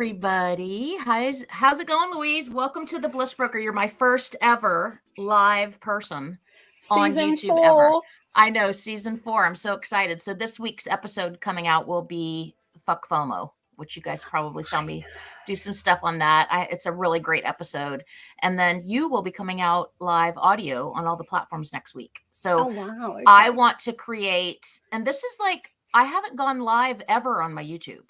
everybody. How's it going, Louise? Welcome to the Bliss Broker. You're my first ever live person on YouTube ever. I know, season 4. I'm so excited. So this week's episode coming out will be Fuck FOMO, which you guys probably saw me do some stuff on that. It's a really great episode. And then you will be coming out live audio on all the platforms next week. So wow, okay. I want to create, and this is like, I haven't gone live ever on my YouTube.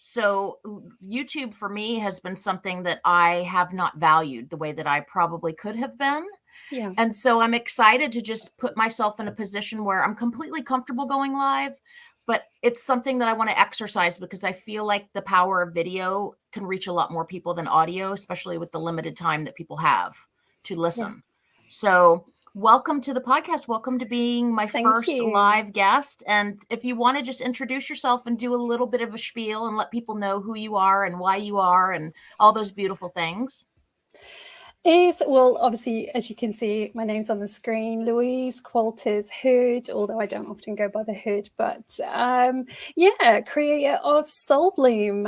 So YouTube for me has been something that I have not valued the way that I probably could have been. Yeah. And so I'm excited to just put myself in a position where I'm completely comfortable going live, but it's something that I want to exercise because I feel like the power of video can reach a lot more people than audio, especially with the limited time that people have to listen. Yeah. So welcome to the podcast. Welcome to being my first live guest. And if you want to just introduce yourself and do a little bit of a spiel and let people know who you are and why you are and all those beautiful things. Well, obviously, as you can see, my name's on the screen, Louise Qualters-Hood, although I don't often go by the hood, but creator of Soul Bloom.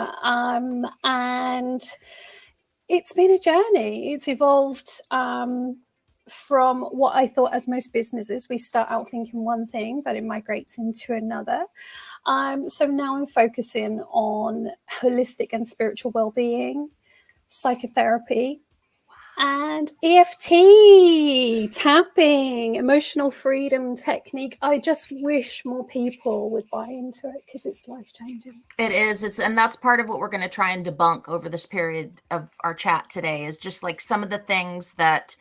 And it's been a journey. It's evolved from what I thought, as most businesses, we start out thinking one thing, but it migrates into another. So now I'm focusing on holistic and spiritual well-being, psychotherapy, and EFT, tapping, emotional freedom technique. I just wish more people would buy into it because it's life-changing. It is. And that's part of what we're going to try and debunk over this period of our chat today is just like some of the things that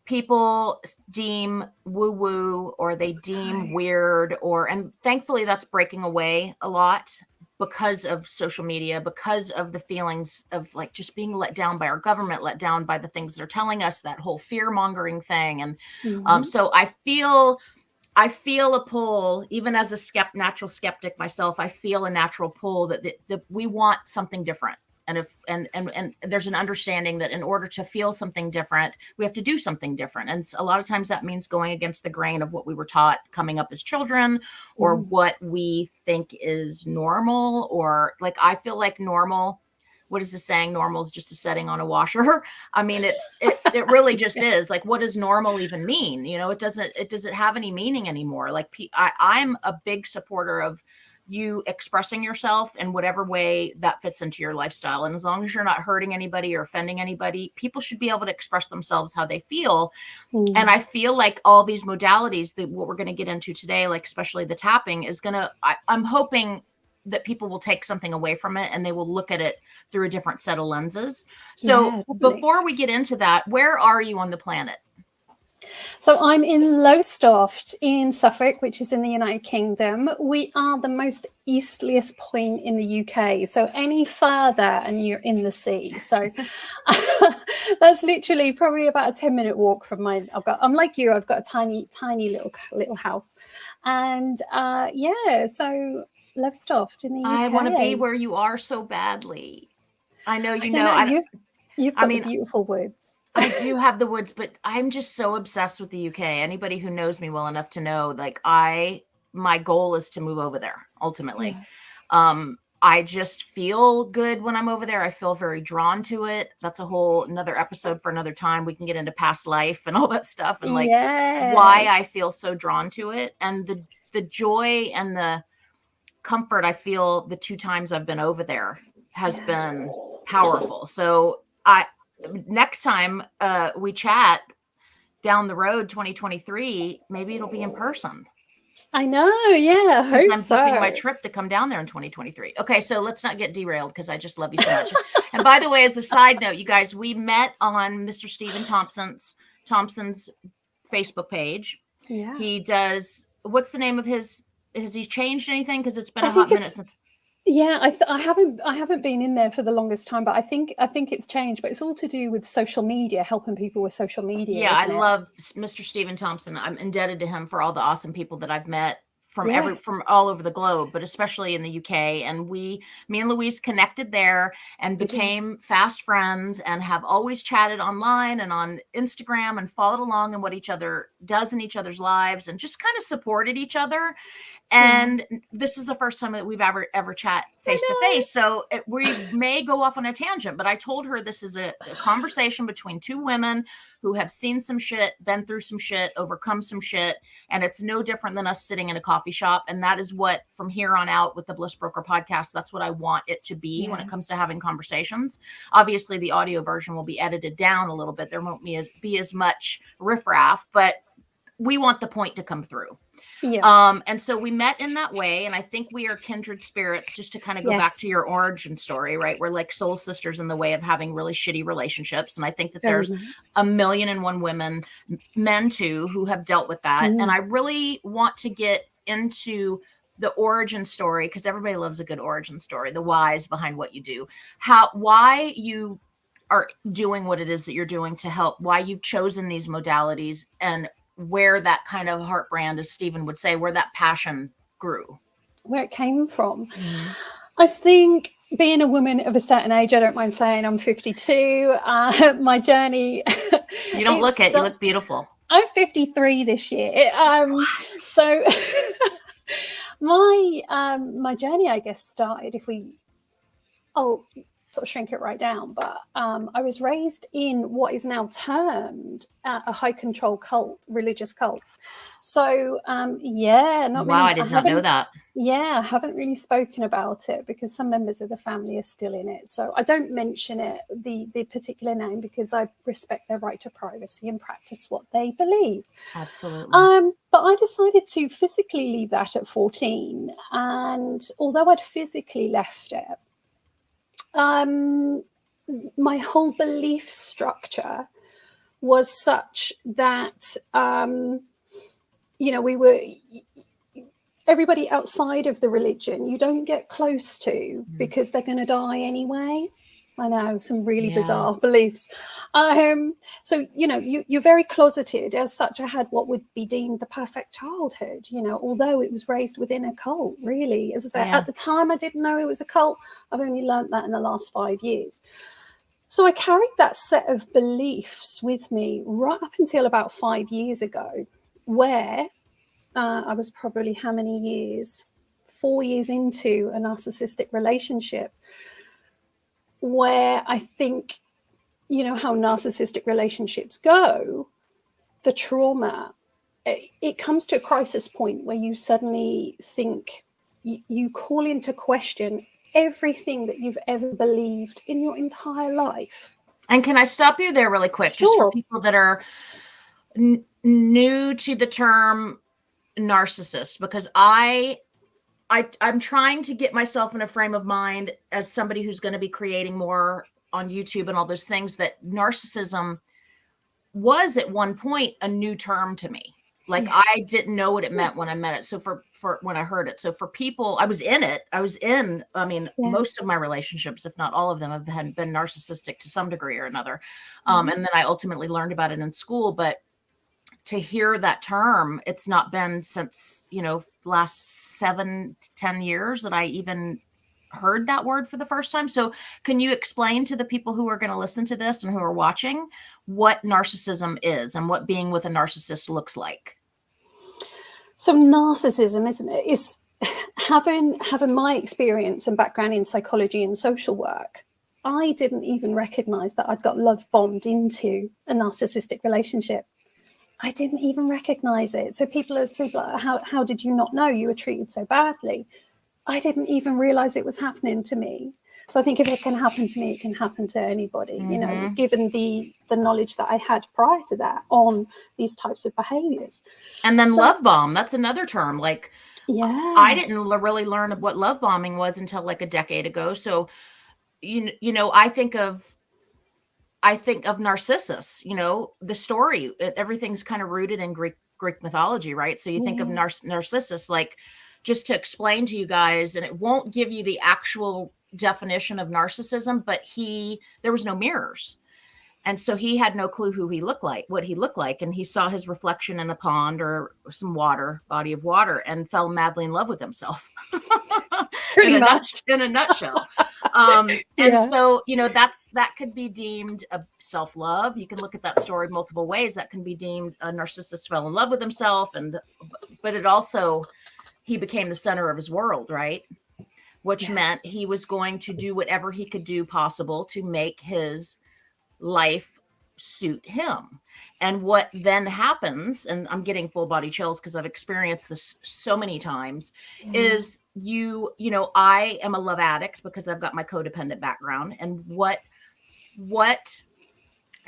people deem woo-woo or they deem weird and thankfully that's breaking away a lot because of social media, because of the feelings of like just being let down by our government, let down by the things they're telling us, that whole fear-mongering thing. And so I feel a pull, even as a natural skeptic myself, I feel a natural pull that we want something different. And there's an understanding that in order to feel something different, we have to do something different. And a lot of times that means going against the grain of what we were taught coming up as children or what we think is normal, or like, I feel like normal. What is the saying? Normal is just a setting on a washer. I mean, it really just is. Like, what does normal even mean? You know, it doesn't have any meaning anymore. Like I'm a big supporter of you expressing yourself in whatever way that fits into your lifestyle. And as long as you're not hurting anybody or offending anybody, people should be able to express themselves how they feel. And I feel like all these modalities that what we're going to get into today, like especially the tapping is I'm hoping that people will take something away from it and they will look at it through a different set of lenses. So before we get into that, where are you on the planet? So I'm in Lowestoft in Suffolk, which is in the United Kingdom. We are the most easterliest point in the UK. So any further and you're in the sea. So that's literally probably about a 10-minute walk from mine. I'm like you, I've got a tiny little house. And so Lowestoft in the UK. I want to be where you are so badly. I know you've got the beautiful woods. I do have the woods, but I'm just so obsessed with the UK. Anybody who knows me well enough to know, like my goal is to move over there ultimately. Yeah. I just feel good when I'm over there. I feel very drawn to it. That's another episode for another time. We can get into past life and all that stuff and like why I feel so drawn to it. And the joy and the comfort I feel the 2 times I've been over there has been powerful. So next time we chat down the road, 2023, maybe it'll be in person. I know. Yeah. I hope I'm booking my trip to come down there in 2023. Okay. So let's not get derailed because I just love you so much. And by the way, as a side note, you guys, we met on Mr. Stephen Thompson's Facebook page. Yeah. He does, what's the name of has he changed anything? Because it's been a hot minute since. Yeah, I haven't been in there for the longest time, but I think it's changed. But it's all to do with social media, helping people with social media. Yeah, I love Mr. Stephen Thompson. I'm indebted to him for all the awesome people that I've met from all over the globe, but especially in the UK. And me and Louise connected there and became fast friends and have always chatted online and on Instagram and followed along in what each other does in each other's lives and just kind of supported each other. And this is the first time that we've ever chat face to face. So we may go off on a tangent, but I told her this is a conversation between two women who have seen some shit, been through some shit, overcome some shit. And it's no different than us sitting in a coffee shop. And that is what, from here on out with the Bliss Broker podcast, that's what I want it to be when it comes to having conversations. Obviously, the audio version will be edited down a little bit. There won't be as much riffraff, but we want the point to come through. Yeah. And so we met in that way. And I think we are kindred spirits, just to kind of go back to your origin story, right? We're like soul sisters in the way of having really shitty relationships. And I think that there's 1,000,001 women, men too, who have dealt with that. And I really want to get into the origin story, because everybody loves a good origin story, the whys behind what you do, why you are doing what it is that you're doing to help, why you've chosen these modalities, and where that kind of heart brand, as Stephen would say, where that passion grew. Where it came from. I think being a woman of a certain age, I don't mind saying I'm 52, my journey. You don't look it. You look beautiful. I'm 53 this year. So my journey, I guess, started, I'll sort of shrink it right down, but I was raised in what is now termed a high control cult, religious cult. So I did not know that. Yeah, I haven't really spoken about it because some members of the family are still in it. So I don't mention it, the particular name, because I respect their right to privacy and practice what they believe. Absolutely. But I decided to physically leave that at 14. And although I'd physically left it, my whole belief structure was such that, everybody outside of the religion, you don't get close to because they're going to die anyway. I know, some really bizarre beliefs. So, you're very closeted. As such, I had what would be deemed the perfect childhood, although it was raised within a cult, really. As I say, at the time, I didn't know it was a cult. I've only learned that in the last 5 years. So I carried that set of beliefs with me right up until about 5 years ago, where I was probably 4 years into a narcissistic relationship, where I think, how narcissistic relationships go, the trauma, it comes to a crisis point where you suddenly think, you call into question everything that you've ever believed in your entire life. And can I stop you there really quick? Sure. Just for people that are new to the term narcissist, because I'm trying to get myself in a frame of mind as somebody who's going to be creating more on YouTube and all those things, that narcissism was at one point a new term to me. Like, yes. I didn't know what it meant when I met it. So for when I heard it, so for people, I was in, most of my relationships, if not all of them, have been narcissistic to some degree or another. And then I ultimately learned about it in school, but to hear that term, it's not been since, last 7 to 10 years that I even heard that word for the first time. So can you explain to the people who are going to listen to this and who are watching what narcissism is and what being with a narcissist looks like? So narcissism, isn't it, is having my experience and background in psychology and social work. I didn't even recognize that I'd got love bombed into a narcissistic relationship. I didn't even recognize it. So people are so like, how did you not know you were treated so badly? I didn't even realize it was happening to me. So I think if it can happen to me, it can happen to anybody, given the knowledge that I had prior to that on these types of behaviors. And then love bomb, that's another term. Like, I didn't really learn what love bombing was until like a decade ago. So, I think of Narcissus, the story, everything's kind of rooted in Greek mythology, right? So you think of Narcissus, like, just to explain to you guys, and it won't give you the actual definition of narcissism, but there was no mirrors. And so he had no clue what he looked like. And he saw his reflection in a pond or some body of water, and fell madly in love with himself. Pretty much. In a nutshell. And so, that could be deemed a self-love. You can look at that story multiple ways. That can be deemed a narcissist fell in love with himself. But it also, he became the center of his world, right? which meant he was going to do whatever he could do possible to make his life suit him. And what then happens, and I'm getting full body chills because I've experienced this so many times, is I am a love addict because I've got my codependent background. And what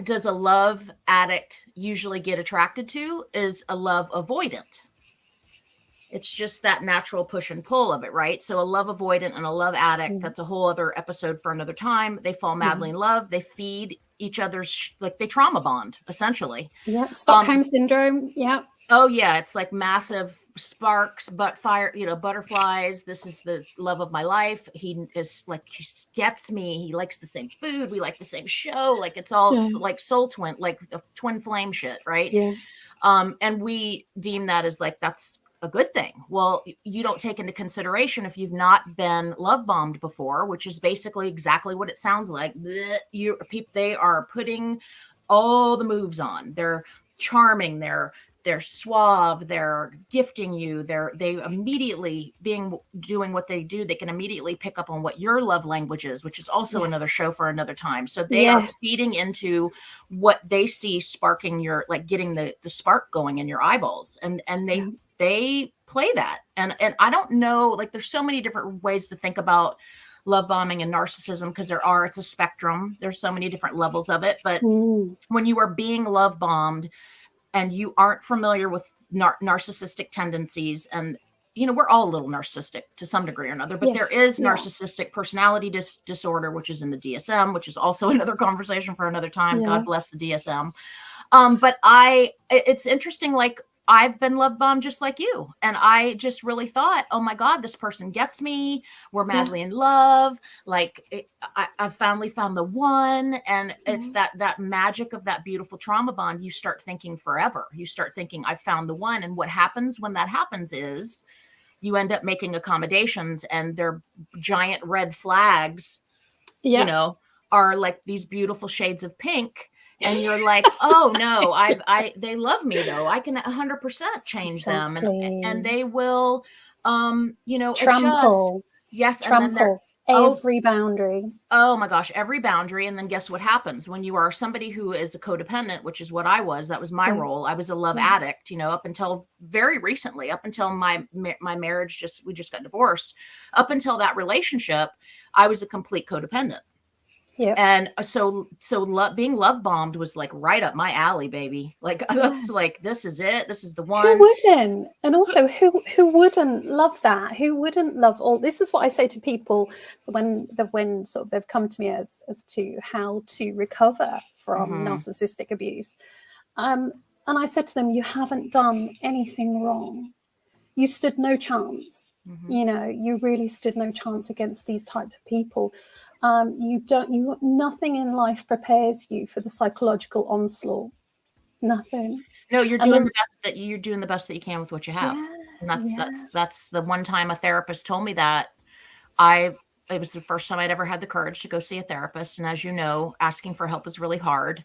does a love addict usually get attracted to is a love avoidant. It's just that natural push and pull of it, right? So a love avoidant and a love addict, that's a whole other episode for another time. They fall madly in love. They feed each other's, like they trauma bond, essentially. Yeah, Stockholm syndrome. Yeah. Oh yeah, it's like massive sparks, but fire, butterflies. This is the love of my life. He is like, he gets me. He likes the same food. We like the same show. Like it's all like soul twin, like a twin flame shit, right? Yeah. And we deem that as like, that's a good thing. Well, you don't take into consideration if you've not been love bombed before, which is basically exactly what it sounds like. They are putting all the moves on. They're charming. They're suave. They're gifting you. They immediately doing what they do. They can immediately pick up on what your love language is, which is also another show for another time. So they are feeding into what they see, sparking your, like getting the spark going in your eyeballs, and they play that. And I don't know, like there's so many different ways to think about love bombing and narcissism, because it's a spectrum. There's so many different levels of it. But when you are being love bombed and you aren't familiar with narcissistic tendencies, and we're all a little narcissistic to some degree or another, but there is narcissistic personality disorder, which is in the DSM, which is also another conversation for another time. God bless the DSM. But it's interesting, like I've been love bombed just like you. And I just really thought, oh my God, this person gets me. We're madly in love. Like I finally found the one. And it's that magic of that beautiful trauma bond. You start thinking forever. You start thinking, I found the one. And what happens when that happens is you end up making accommodations, and their giant red flags, are like these beautiful shades of pink. And you're like, oh no, they love me though. I can 100% change them, and they will, trample. Adjust. Yes, trample every boundary. Oh my gosh, every boundary. And then guess what happens when you are somebody who is a codependent, which is what I was. That was my role. I was a love addict, up until very recently, up until my marriage. We just got divorced. Up until that relationship, I was a complete codependent. Yeah. And so being love bombed was like right up my alley, baby. Like that's like, this is it. This is the one. Who wouldn't? And also who wouldn't love that? Who wouldn't love all? This is what I say to people when sort of they've come to me as to how to recover from narcissistic abuse. And I said to them, you haven't done anything wrong. You stood no chance. You really stood no chance against these types of people. Nothing in life prepares you for the psychological onslaught. Nothing. No, you're doing the best that you can with what you have. And that's the one time a therapist told me that. It was the first time I'd ever had the courage to go see a therapist. And as you know, asking for help is really hard,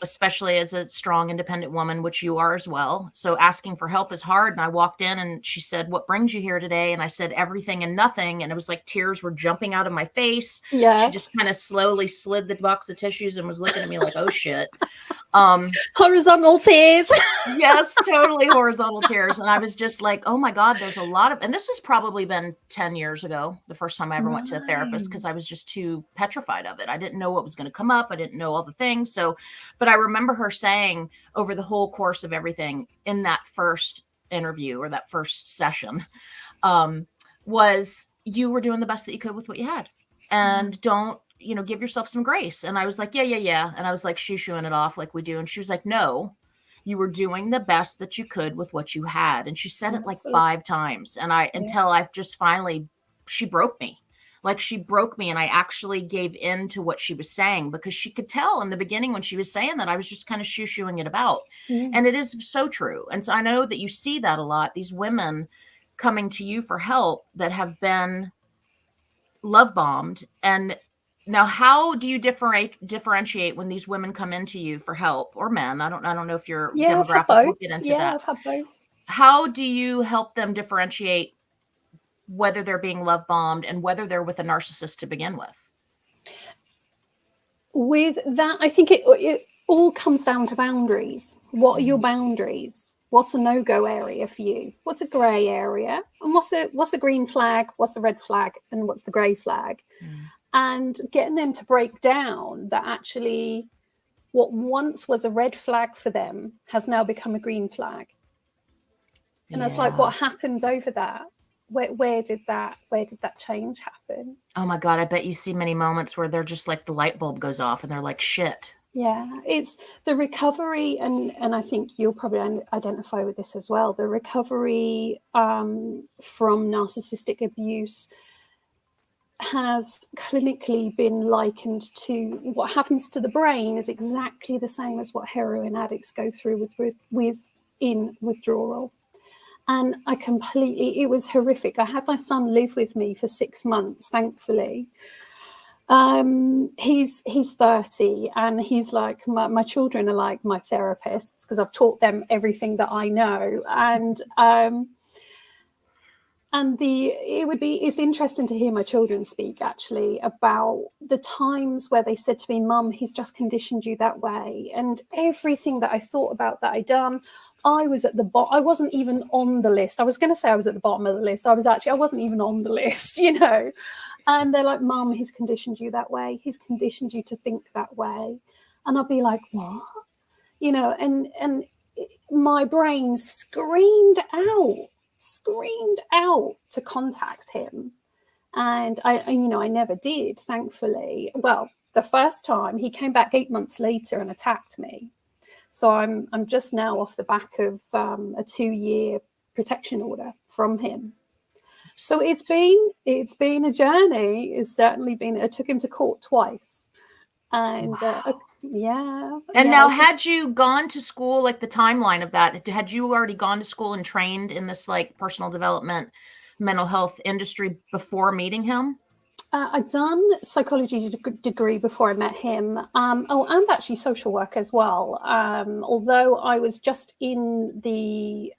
especially as a strong, independent woman, which you are as well. So asking for help is hard. And I walked in and she said, what brings you here today? And I said, everything and nothing. And it was like tears were jumping out of my face. Yeah. She just kind of slowly slid the box of tissues and was looking at me like, oh shit. Horizontal tears. Yes, totally horizontal tears. And I was just like, oh my God, there's a lot of, and this has probably been 10 years ago, the first time I ever went to a therapist, because I was just too petrified of it. I didn't know what was going to come up. I didn't know all the things. So, but I remember her saying over the whole course of everything in that first interview or that first session, was you were doing the best that you could with what you had, and don't, give yourself some grace. And I was like, yeah. And I was like, shoo-shooing it off like we do. And she was like, no, you were doing the best that you could with what you had. And she said it like 5 times. And until I've just finally, she broke me. Like she broke me, and I actually gave in to what she was saying, because she could tell in the beginning when she was saying that I was just kind of shoo-shooing it about. And it is so true. And so I know that you see that a lot, these women coming to you for help that have been love bombed. And now, how do you differentiate when these women come into you for help, or men? I don't know if your demographic will get into that. I've had both. How do you help them differentiate whether they're being love bombed and whether they're with a narcissist to begin with? With that, I think it all comes down to boundaries. What are your boundaries? What's a no-go area for you? What's a grey area? And what's the green flag? What's the red flag? And what's the grey flag? And getting them to break down that actually what once was a red flag for them has now become a green flag. And it's like, what happened over that? Where did that change happen? Oh my God, I bet you see many moments where they're just like the light bulb goes off and they're like, shit. Yeah, it's the recovery, and I think you'll probably identify with this as well. The recovery from narcissistic abuse has clinically been likened to what happens to the brain is exactly the same as what heroin addicts go through in withdrawal. And it was horrific. I had my son live with me for 6 months, thankfully. He's 30, and he's like, my children are like my therapists, because I've taught them everything that I know. And it's interesting to hear my children speak actually about the times where they said to me, Mum, he's just conditioned you that way. And everything that I thought about that I'd done, I was at the bottom. I wasn't even on the list. I was going to say I was at the bottom of the list. I wasn't even on the list, you know. And they're like, Mum, he's conditioned you that way. He's conditioned you to think that way. And I'll be like, what? You know, and my brain screamed out to contact him. And I never did, thankfully. Well, the first time he came back 8 months later and attacked me. So I'm just now off the back of a 2-year protection order from him. So it's been a journey. It's certainly been. I took him to court twice, and wow. Yeah. And now, had you gone to school, like the timeline of that, had you already gone to school and trained in this like personal development, mental health industry before meeting him? I'd done psychology degree before I met him. And actually social work as well. Although I was just in the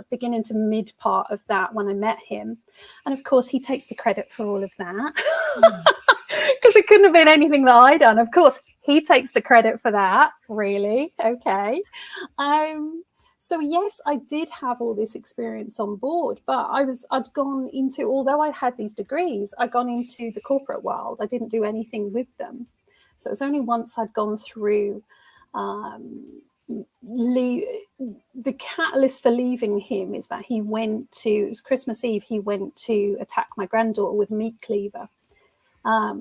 beginning to mid part of that when I met him. And of course, he takes the credit for all of that. Because it couldn't have been anything that I done. Of course, he takes the credit for that. Really? Okay. So yes, I did have all this experience on board, but I'd gone into, although I had these degrees, I'd gone into the corporate world. I didn't do anything with them. So it was only once I'd gone through the catalyst for leaving him is that it was Christmas Eve, he went to attack my granddaughter with a meat cleaver.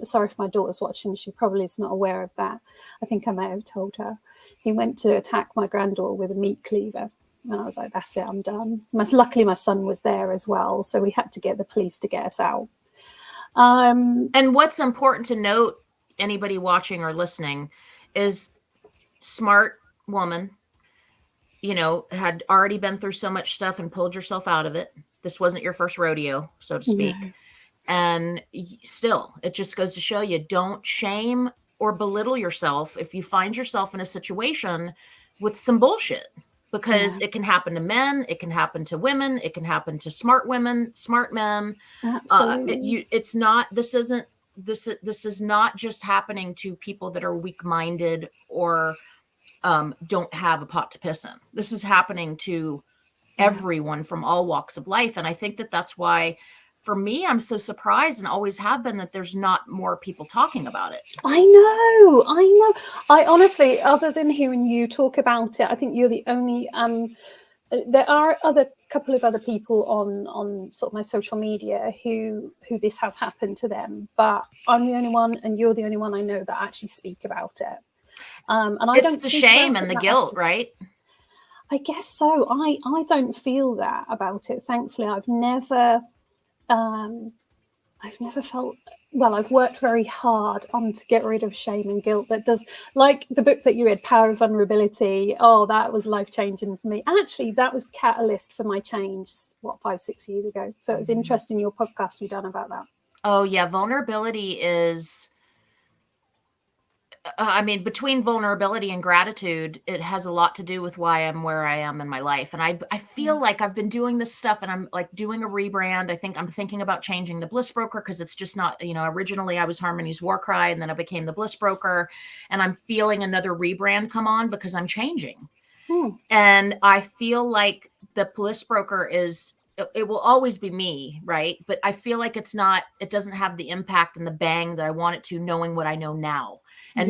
Sorry if my daughter's watching, she probably is not aware of that. I think I may have told her. He went to attack my granddaughter with a meat cleaver. And I was like, that's it, I'm done. Luckily, my son was there as well. So we had to get the police to get us out. And what's important to note, anybody watching or listening, is smart woman, had already been through so much stuff and pulled yourself out of it. This wasn't your first rodeo, so to speak. No. And still, it just goes to show you, don't shame or belittle yourself if you find yourself in a situation with some bullshit, because it can happen to men, it can happen to women, it can happen to smart women, smart men. Absolutely. This is not just happening to people that are weak-minded or don't have a pot to piss in. This is happening to everyone from all walks of life. And I think that that's why, for me, I'm so surprised and always have been that there's not more people talking about it. I know. I honestly, other than hearing you talk about it, I think you're the only, there are couple of other people on sort of my social media who this has happened to them, but I'm the only one and you're the only one I know that actually speak about it. And I don't. It's the shame and the guilt, right? I guess so. I don't feel that about it. Thankfully, I've never felt, well, I've worked very hard to get rid of shame and guilt. That does, like the book that you read, Power of Vulnerability. Oh, that was life-changing for me. Actually, that was the catalyst for my change, 5-6 years ago. So it was interesting, your podcast you done about that. Oh yeah. Vulnerability is, I mean, between vulnerability and gratitude, it has a lot to do with why I'm where I am in my life. And I feel like I've been doing this stuff and I'm like doing a rebrand. I think I'm thinking about changing the Bliss Broker because it's just not, originally I was Harmony's War Cry and then I became the Bliss Broker. And I'm feeling another rebrand come on because I'm changing. And I feel like the Bliss Broker it will always be me, right? But I feel like it doesn't have the impact and the bang that I want it to, knowing what I know now. And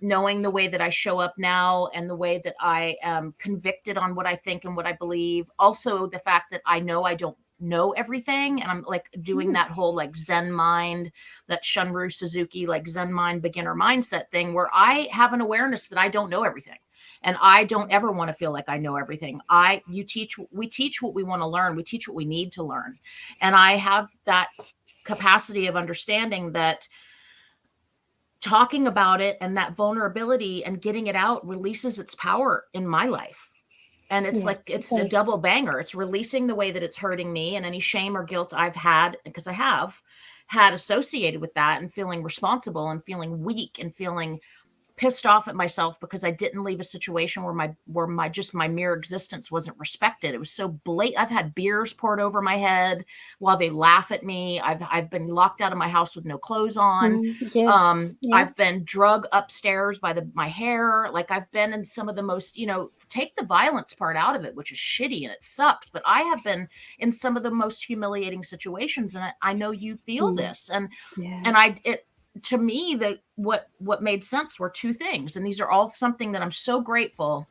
knowing the way that I show up now and the way that I am convicted on what I think and what I believe. Also, the fact that I know I don't know everything. And I'm like doing that whole like Zen mind, that Shunryu Suzuki, like Zen mind beginner mindset thing where I have an awareness that I don't know everything. And I don't ever want to feel like I know everything. We teach what we want to learn. We teach what we need to learn. And I have that capacity of understanding that talking about it and that vulnerability and getting it out releases its power in my life. And it's a double banger. It's releasing the way that it's hurting me and any shame or guilt I've had, because I have had associated with that, and feeling responsible and feeling weak and feeling pissed off at myself because I didn't leave a situation where my mere existence wasn't respected. It was so blatant. I've had beers poured over my head while they laugh at me. I've been locked out of my house with no clothes on. I've been drug upstairs by my hair. Like I've been in some of the most, take the violence part out of it, which is shitty and it sucks. But I have been in some of the most humiliating situations, and I know you feel this. To me, what made sense were two things. And these are all something that I'm so grateful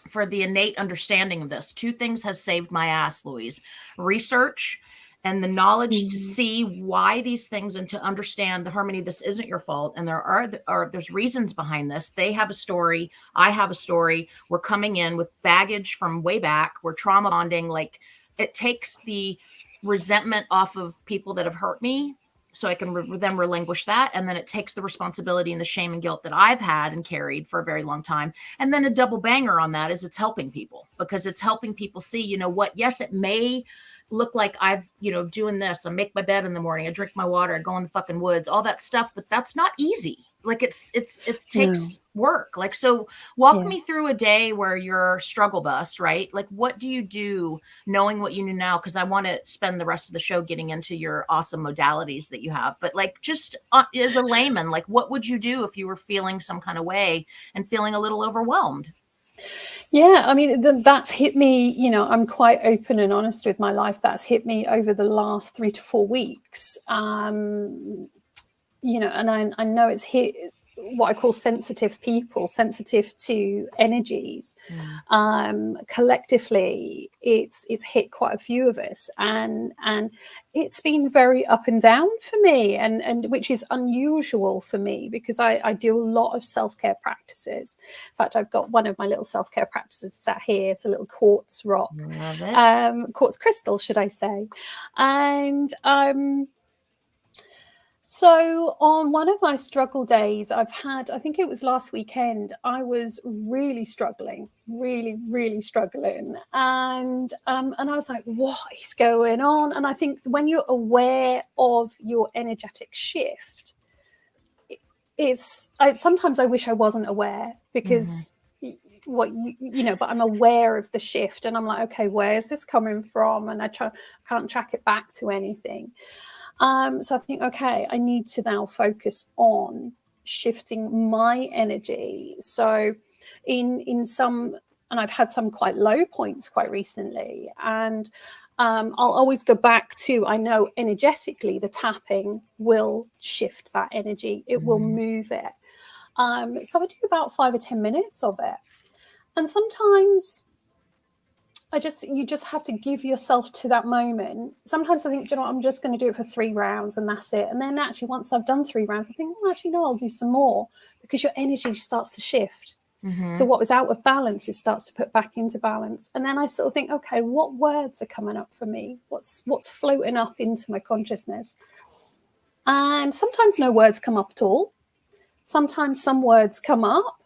for, the innate understanding of this. Two things has saved my ass, Louise: research and the knowledge to see why these things, and to understand the Harmony, this isn't your fault. And there's reasons behind this. They have a story. I have a story. We're coming in with baggage from way back. We're trauma bonding. Like, it takes the resentment off of people that have hurt me, so I can then relinquish that. And then it takes the responsibility and the shame and guilt that I've had and carried for a very long time. And then a double banger on that is it's helping people, because it's helping people see, yes, it may look like I've, doing this. I make my bed in the morning, I drink my water, I go in the fucking woods, all that stuff, but that's not easy. Like it takes work. Like, so walk me through a day where you're struggle bus, right? Like, what do you do knowing what you know now? Cause I want to spend the rest of the show getting into your awesome modalities that you have, but like, just as a layman, like what would you do if you were feeling some kind of way and feeling a little overwhelmed? Yeah, I mean, that's hit me, I'm quite open and honest with my life. That's hit me over the last 3 to 4 weeks. And I know it's hit what I call sensitive people, sensitive to energies. Collectively, it's hit quite a few of us, and it's been very up and down for me, and which is unusual for me, because I do a lot of self-care practices. In fact, I've got one of my little self-care practices sat here. It's a little quartz rock, quartz crystal, should I say, and so on one of my struggle days I've had, I think it was last weekend, I was really struggling, really struggling. And I was like, what is going on? And I think when you're aware of your energetic shift, sometimes I wish I wasn't aware, because but I'm aware of the shift, and I'm like, okay, where is this coming from? And I can't track it back to anything. So I think, okay, I need to now focus on shifting my energy. So in some, and I've had some quite low points quite recently, and I'll always go back to, I know energetically the tapping will shift that energy. It will move it. So I do about 5 or 10 minutes of it. And sometimes you just have to give yourself to that moment. Sometimes I think, I'm just going to do it for 3 rounds and that's it. And then actually, once I've done 3 rounds, I think, no, I'll do some more, because your energy starts to shift. So what was out of balance, it starts to put back into balance. And then I sort of think, okay, what words are coming up for me? What's floating up into my consciousness? And sometimes no words come up at all. Sometimes some words come up.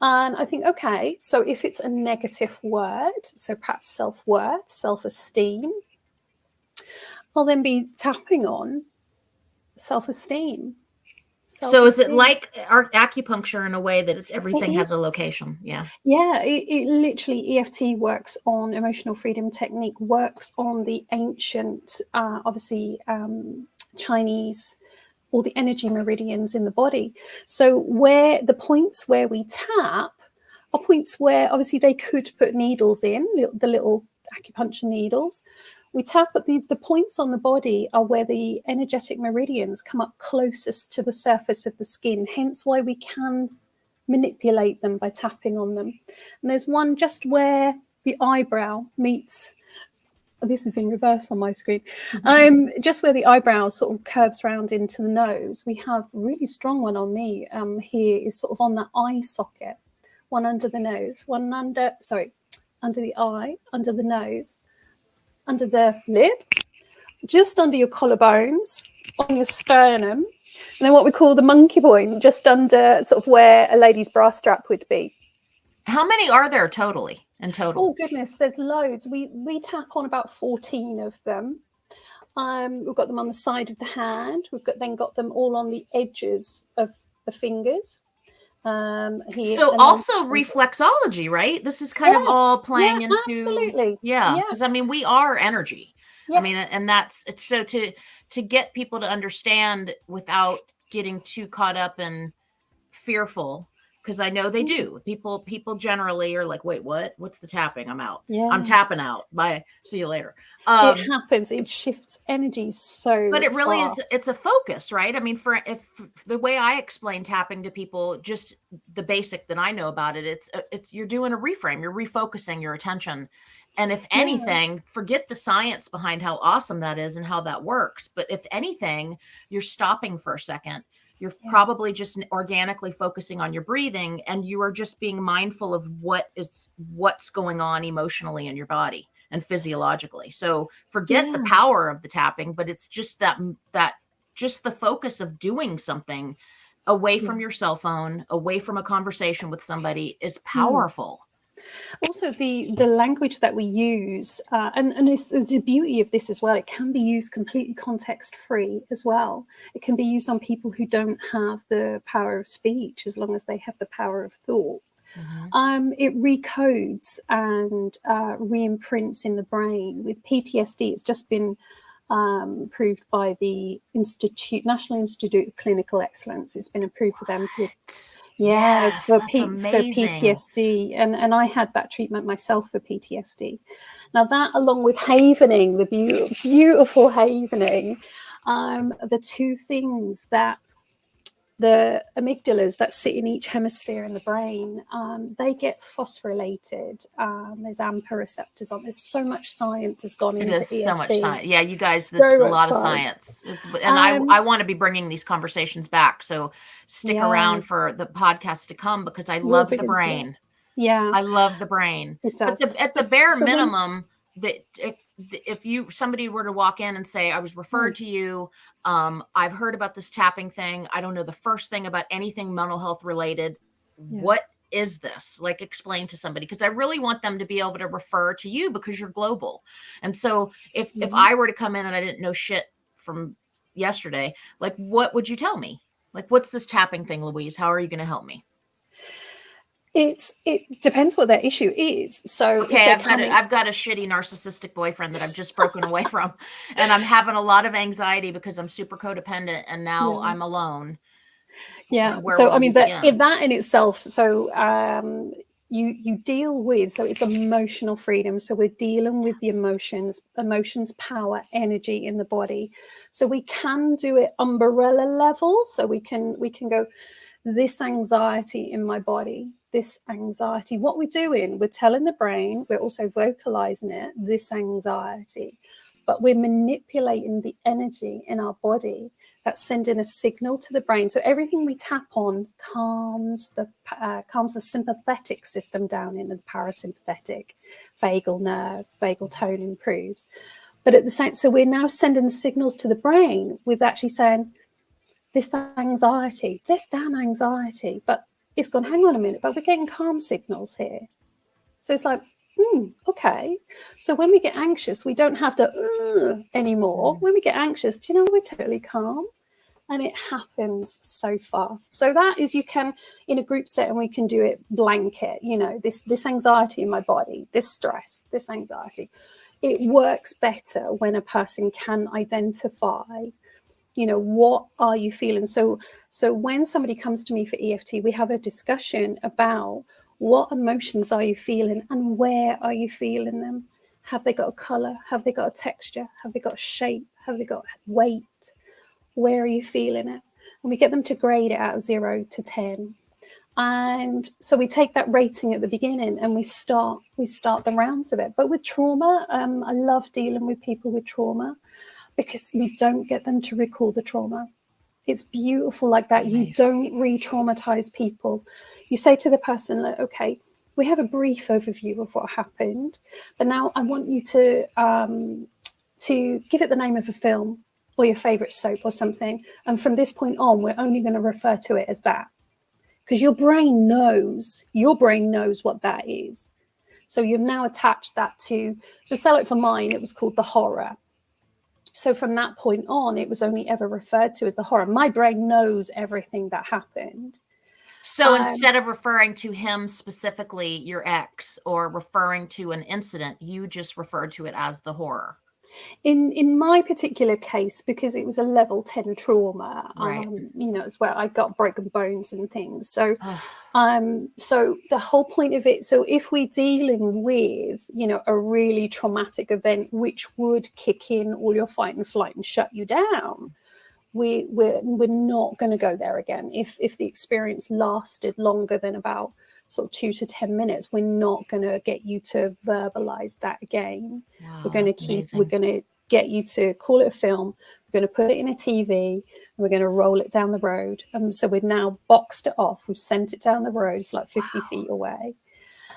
And I think, okay, so if it's a negative word, so perhaps self-worth, self-esteem, I'll then be tapping on self-esteem. So is it self-esteem. like acupuncture in a way that everything has a location? Yeah. Yeah, it literally, EFT works on emotional freedom technique, works on the ancient, obviously, Chinese, all the energy meridians in the body. So where the points where we tap are points where obviously they could put needles in, the little acupuncture needles. We tap at the points on the body are where the energetic meridians come up closest to the surface of the skin, hence why we can manipulate them by tapping on them. And there's one just where the eyebrow meets, this is in reverse on my screen, just where the eyebrow sort of curves round into the nose. We have a really strong one on me here, is sort of on that eye socket, one under the nose, one under the eye, under the nose, under the lip, just under your collarbones, on your sternum, and then what we call the monkey point, just under sort of where a lady's bra strap would be. How many are there totally in total? Oh goodness, there's loads. We tap on about 14 of them. We've got them on the side of the hand. We've then got them all on the edges of the fingers. Here, so also reflexology, right? This is kind of all playing into, absolutely. Because I mean, we are energy. Yes. I mean, and it's so to get people to understand without getting too caught up and fearful, because I know they do. People generally are like, wait, what's the tapping? I'm out. Yeah. I'm tapping out. Bye. See you later. It happens. It shifts energy so but it really fast. It's a focus, right? I mean, if the way I explain tapping to people, just the basic that I know about it, it's you're doing a reframe, you're refocusing your attention. And if anything, forget the science behind how awesome that is and how that works. But if anything, you're stopping for a second. You're probably just organically focusing on your breathing, and you are just being mindful of what's going on emotionally in your body and physiologically. So forget the power of the tapping, but it's just that just the focus of doing something away from your cell phone, away from a conversation with somebody is powerful. Also, the language that we use, and it's the beauty of this as well, it can be used completely context-free as well. It can be used on people who don't have the power of speech, as long as they have the power of thought. It recodes and re-imprints in the brain. With PTSD, it's just been approved by the National Institute of Clinical Excellence. It's been approved for them for... for PTSD, and I had that treatment myself for PTSD. Now that, along with havening, the beautiful havening, the two things that the amygdalas that sit in each hemisphere in the brain, they get phosphorylated. There's AMPA receptors on. There's so much science has gone into EFT. So much science. Yeah, you guys, it's a lot of science. And I want to be bringing these conversations back. So stick around for the podcast to come, because I love the brain. I love the brain. It does. But at the bare minimum, that if somebody were to walk in and say, I was referred to you, I've heard about this tapping thing, I don't know the first thing about anything mental health related, what is this? Like, explain to somebody, because I really want them to be able to refer to you, because you're global. And so if I were to come in and I didn't know shit from yesterday, like, what would you tell me? Like, what's this tapping thing, Louise? How are you going to help me? It depends what their issue is. So okay, I've got a shitty narcissistic boyfriend that I've just broken away from, and I'm having a lot of anxiety because I'm super codependent, and now I'm alone. So I mean, that in itself. So you deal with, so it's emotional freedom. So we're dealing with the emotions, power, energy in the body. So we can do it umbrella level. So we can go, this anxiety in my body, this anxiety. What we're doing, we're telling the brain, we're also vocalizing it, this anxiety, but we're manipulating the energy in our body that's sending a signal to the brain. So everything we tap on calms the sympathetic system down into the parasympathetic. Vagal nerve, vagal tone improves. But at the same, so we're now sending signals to the brain with actually saying, this anxiety, this damn anxiety, but it's gone, hang on a minute, but we're getting calm signals here. So it's like, okay. So when we get anxious, we don't have to anymore. When we get anxious, do you know, we're totally calm. And it happens so fast. So that is, you can, in a group setting, we can do it blanket, you know, this anxiety in my body, this stress, this anxiety. It works better when a person can identify, you know, what are you feeling? So when somebody comes to me for EFT, we have a discussion about what emotions are you feeling and where are you feeling them? Have they got a color? Have they got a texture? Have they got a shape? Have they got weight? Where are you feeling it? And we get them to grade it out of 0 to 10. And so we take that rating at the beginning and we start the rounds of it. But with trauma, I love dealing with people with trauma because we don't get them to recall the trauma. It's beautiful like that. Nice. You don't re-traumatize people. You say to the person, like, okay, we have a brief overview of what happened, but now I want you to give it the name of a film or your favorite soap or something. And from this point on, we're only going to refer to it as that. Because your brain knows what that is. So you've now attached that to, so sell it for mine, it was called the horror. So from that point on, it was only ever referred to as the horror. My brain knows everything that happened. So instead of referring to him specifically, your ex, or referring to an incident, you just referred to it as the horror. In my particular case, because it was a level 10 trauma, right. You know, it's where I got broken bones and things. So, so the whole point of it, so if we're dealing with, you know, a really traumatic event, which would kick in all your fight and flight and shut you down, we're not going to go there again. If the experience lasted longer than about sort of 2 to 10 minutes, we're not going to get you to verbalize that again. Wow, we're going to get you to call it a film. We're going to put it in a TV and we're going to roll it down the road. So we've now boxed it off. We've sent it down the road. It's like 50 feet away.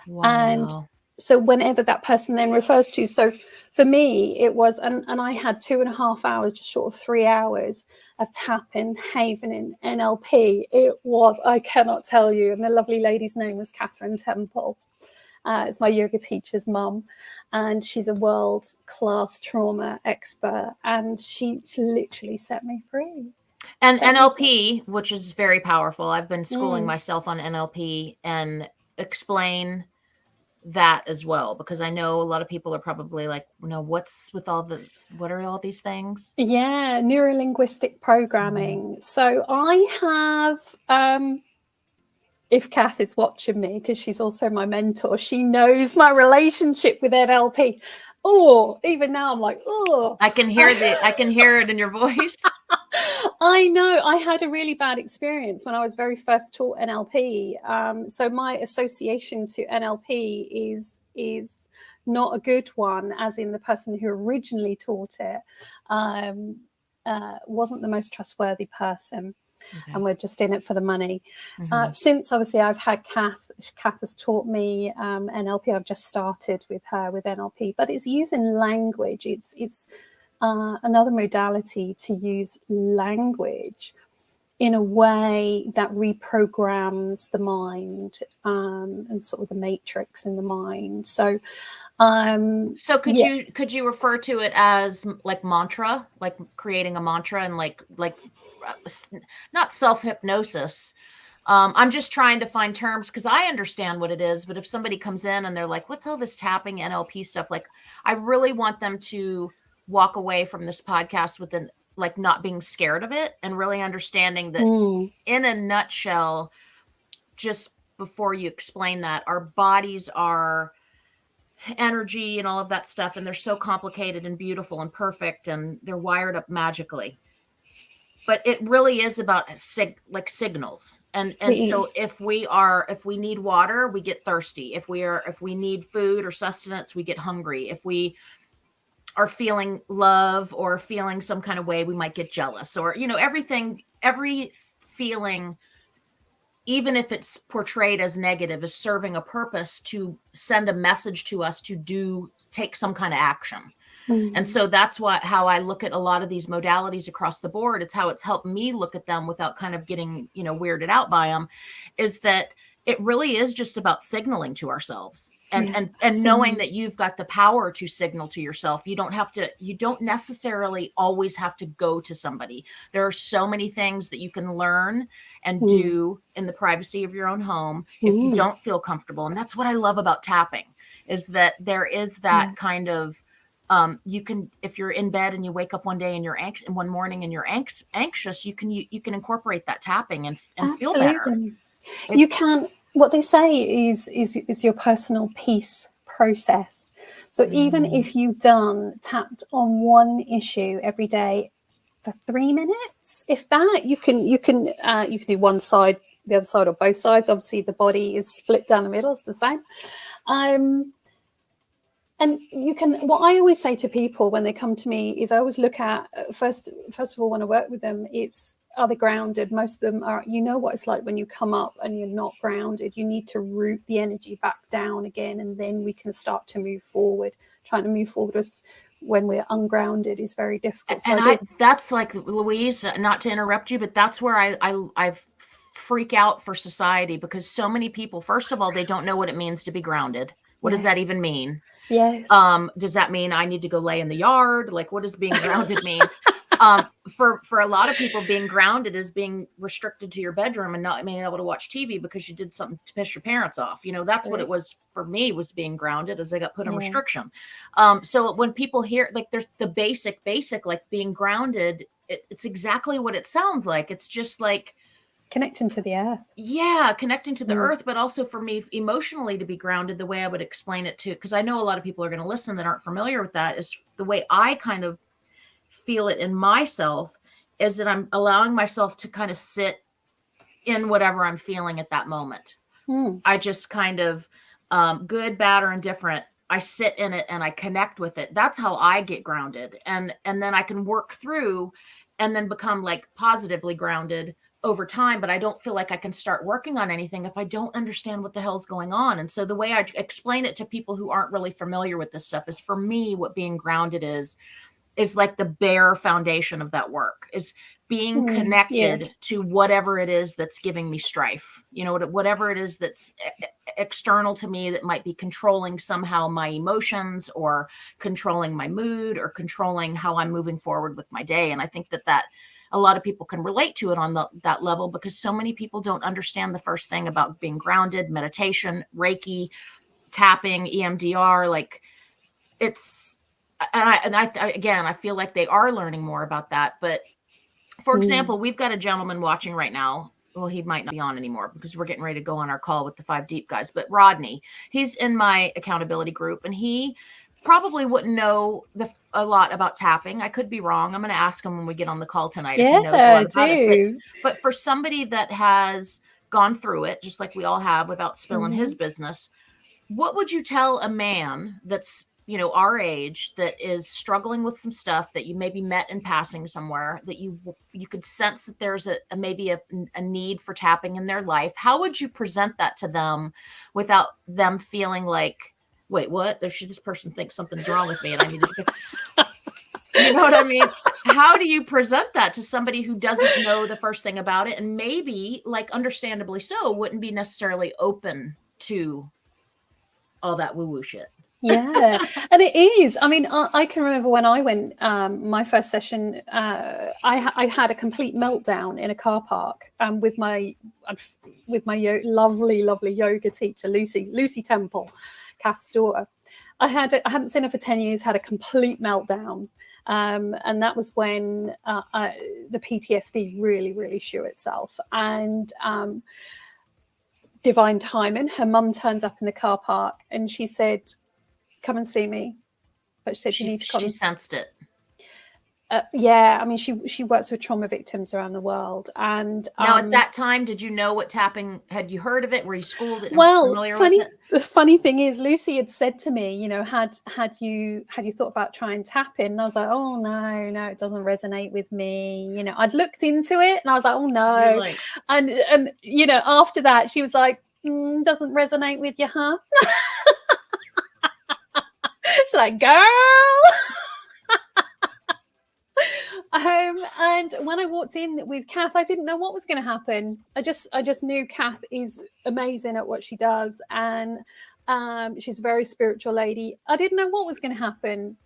Wow. And so whenever that person then refers to, so for me, it was, and I had 2.5 hours, just short of 3 hours of tapping, havening, NLP. It was, I cannot tell you. And the lovely lady's name was Catherine Temple. It's my yoga teacher's mum. And she's a world-class trauma expert. And she literally set me free. And NLP, which is very powerful. I've been schooling myself on NLP, and explain that as well, because I know a lot of people are probably like, you know, what are all these things? Yeah, neuro-linguistic programming. So I have, if Kath is watching me, because she's also my mentor, she knows my relationship with NLP. Oh, even now I'm like, oh. I can hear it in your voice. I know. I had a really bad experience when I was very first taught NLP. So my association to NLP is not a good one, as in the person who originally taught it wasn't the most trustworthy person. Okay. And we're just in it for the money. Since obviously I've had Kath has taught me NLP. I've just started with her with NLP, but it's using language. It's another modality to use language in a way that reprograms the mind and sort of the matrix in the mind. So could you refer to it as like mantra, like creating a mantra, and like not self-hypnosis? I'm just trying to find terms, because I understand what it is, but if somebody comes in and they're like, what's all this tapping NLP stuff? Like, I really want them to walk away from this podcast with not being scared of it, and really understanding that in a nutshell, just before you explain that, our bodies are energy and all of that stuff, and they're so complicated and beautiful and perfect, and they're wired up magically. But it really is about signals. And so if we need water, we get thirsty. If we need food or sustenance, we get hungry. If we are feeling love or feeling some kind of way, we might get jealous, or, you know, every feeling, even if it's portrayed as negative, is serving a purpose to send a message to us to take some kind of action. And so that's how I look at a lot of these modalities across the board. It's how it's helped me look at them without kind of getting, you know, weirded out by them, is that it really is just about signaling to ourselves and Yeah, and knowing absolutely. that you've got the power to signal to yourself. You don't necessarily always have to go to somebody. There are so many things that you can learn and Mm. do in the privacy of your own home if you Mm. don't feel comfortable. And that's what I love about tapping, is that there is that Yeah. kind of you can, if you're in bed and you wake up one day and you're anxious, one morning and you're anxious, you can incorporate that tapping and feel better. Absolutely. You It's can, what they say is your personal peace process. So even if you've tapped on one issue every day for 3 minutes, if that, you can do one side, the other side, or both sides. Obviously the body is split down the middle, it's the same. And you can, what I always say to people when they come to me is I always look at, first of all, when I work with them, it's, are they grounded? Most of them are. You know what it's like when you come up and you're not grounded. You need to root the energy back down again, and then we can start to move forward. Trying to move forward when we're ungrounded is very difficult. So and that's like, Louise, not to interrupt you, but that's where I freak out for society, because so many people, first of all, they don't know what it means to be grounded. What does that even mean? Yes. Does that mean I need to go lay in the yard? Like, what does being grounded mean? For a lot of people, being grounded is being restricted to your bedroom and not being able to watch TV because you did something to piss your parents off. That's what it was for me, was being grounded, as I got put in restriction. So when people hear, like, there's the basic, like being grounded, it's exactly what it sounds like. It's just like connecting to the earth. Yeah, connecting to the earth, but also for me emotionally to be grounded, the way I would explain it to, because I know a lot of people are going to listen that aren't familiar with that, is the way I kind of feel it in myself, is that I'm allowing myself to kind of sit in whatever I'm feeling at that moment. I just kind of, good, bad, or indifferent, I sit in it and I connect with it. That's how I get grounded. And then I can work through and then become like positively grounded over time, but I don't feel like I can start working on anything if I don't understand what the hell's going on. And so the way I explain it to people who aren't really familiar with this stuff is, for me, what being grounded is like the bare foundation of that work, is being connected to whatever it is that's giving me strife, whatever it is that's external to me that might be controlling somehow my emotions, or controlling my mood, or controlling how I'm moving forward with my day. And I think that a lot of people can relate to it on that level, because so many people don't understand the first thing about being grounded: meditation, Reiki, tapping, EMDR. Like, it's, and I again, I feel like they are learning more about that. But for example, we've got a gentleman watching right now. Well, he might not be on anymore because we're getting ready to go on our call with the 5 Deep guys. But Rodney, he's in my accountability group, and he probably wouldn't know a lot about tapping. I could be wrong. I'm going to ask him when we get on the call tonight if he knows a lot about it. But for somebody that has gone through it, just like we all have, without spilling his business, what would you tell a man that's, our age, that is struggling with some stuff that you maybe met in passing somewhere, that you could sense that there's maybe a need for tapping in their life? How would you present that to them without them feeling like, wait, what? This person thinks something's wrong with me and I need to you know what I mean? How do you present that to somebody who doesn't know the first thing about it, and maybe, like, understandably so, wouldn't be necessarily open to all that woo-woo shit? Yeah, and it is. I mean, I can remember when I went my first session, I had a complete meltdown in a car park with my lovely yoga teacher, Lucy Temple, Kath's daughter. I hadn't seen her for 10 years, had a complete meltdown. And that was when the PTSD really showed itself. And divine timing, her mum turns up in the car park and she said, "Come and see me." But she said, "You need to come." She sensed it. Yeah, I mean, she works with trauma victims around the world. And now, at that time, did you know what tapping? Had you heard of it? Were you schooled it? Well, familiar with it? The funny thing is, Lucy had said to me, had you thought about trying tapping? And I was like, oh no, it doesn't resonate with me. I'd looked into it and I was like, oh no. Like, and after that, she was like, doesn't resonate with you, huh? She's like, girl. And when I walked in with Kath, I didn't know what was going to happen. I just knew Kath is amazing at what she does, and she's a very spiritual lady. I didn't know what was going to happen.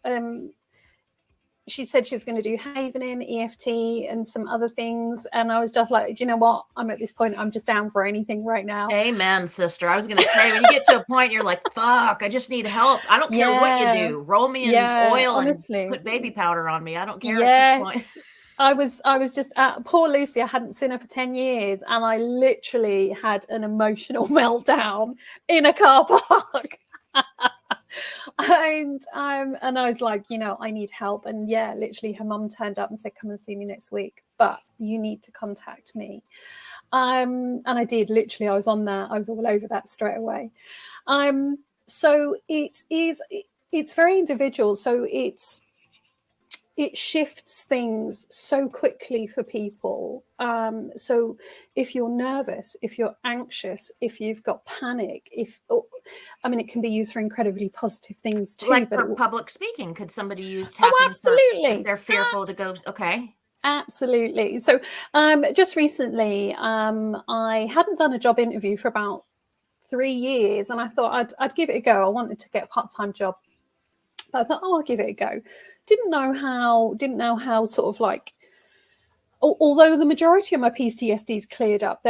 She said she was going to do Havening, EFT, and some other things. And I was just like, do you know what? I'm at this point, I'm just down for anything right now. Amen, sister. I was going to say, when you get to a point, you're like, fuck, I just need help. I don't care what you do. Roll me in oil honestly. And put baby powder on me. I don't care at this point. I was just at poor Lucy. I hadn't seen her for 10 years. And I literally had an emotional meltdown in a car park. And I was like, you know, I need help. And yeah, literally her mum turned up and said, come and see me next week, but you need to contact me. And I did. Literally, I was on that. I was all over that straight away. So it's very individual. So it shifts things so quickly for people. So if you're nervous, if you're anxious, if you've got panic, it can be used for incredibly positive things too. Like for public speaking, could somebody use tapping? Oh, absolutely. If they're fearful to go. Okay. Absolutely. So just recently, I hadn't done a job interview for about 3 years, and I thought I'd give it a go. I wanted to get a part-time job, but I thought, I'll give it a go. Didn't know how sort of like, although the majority of my PTSD's cleared up,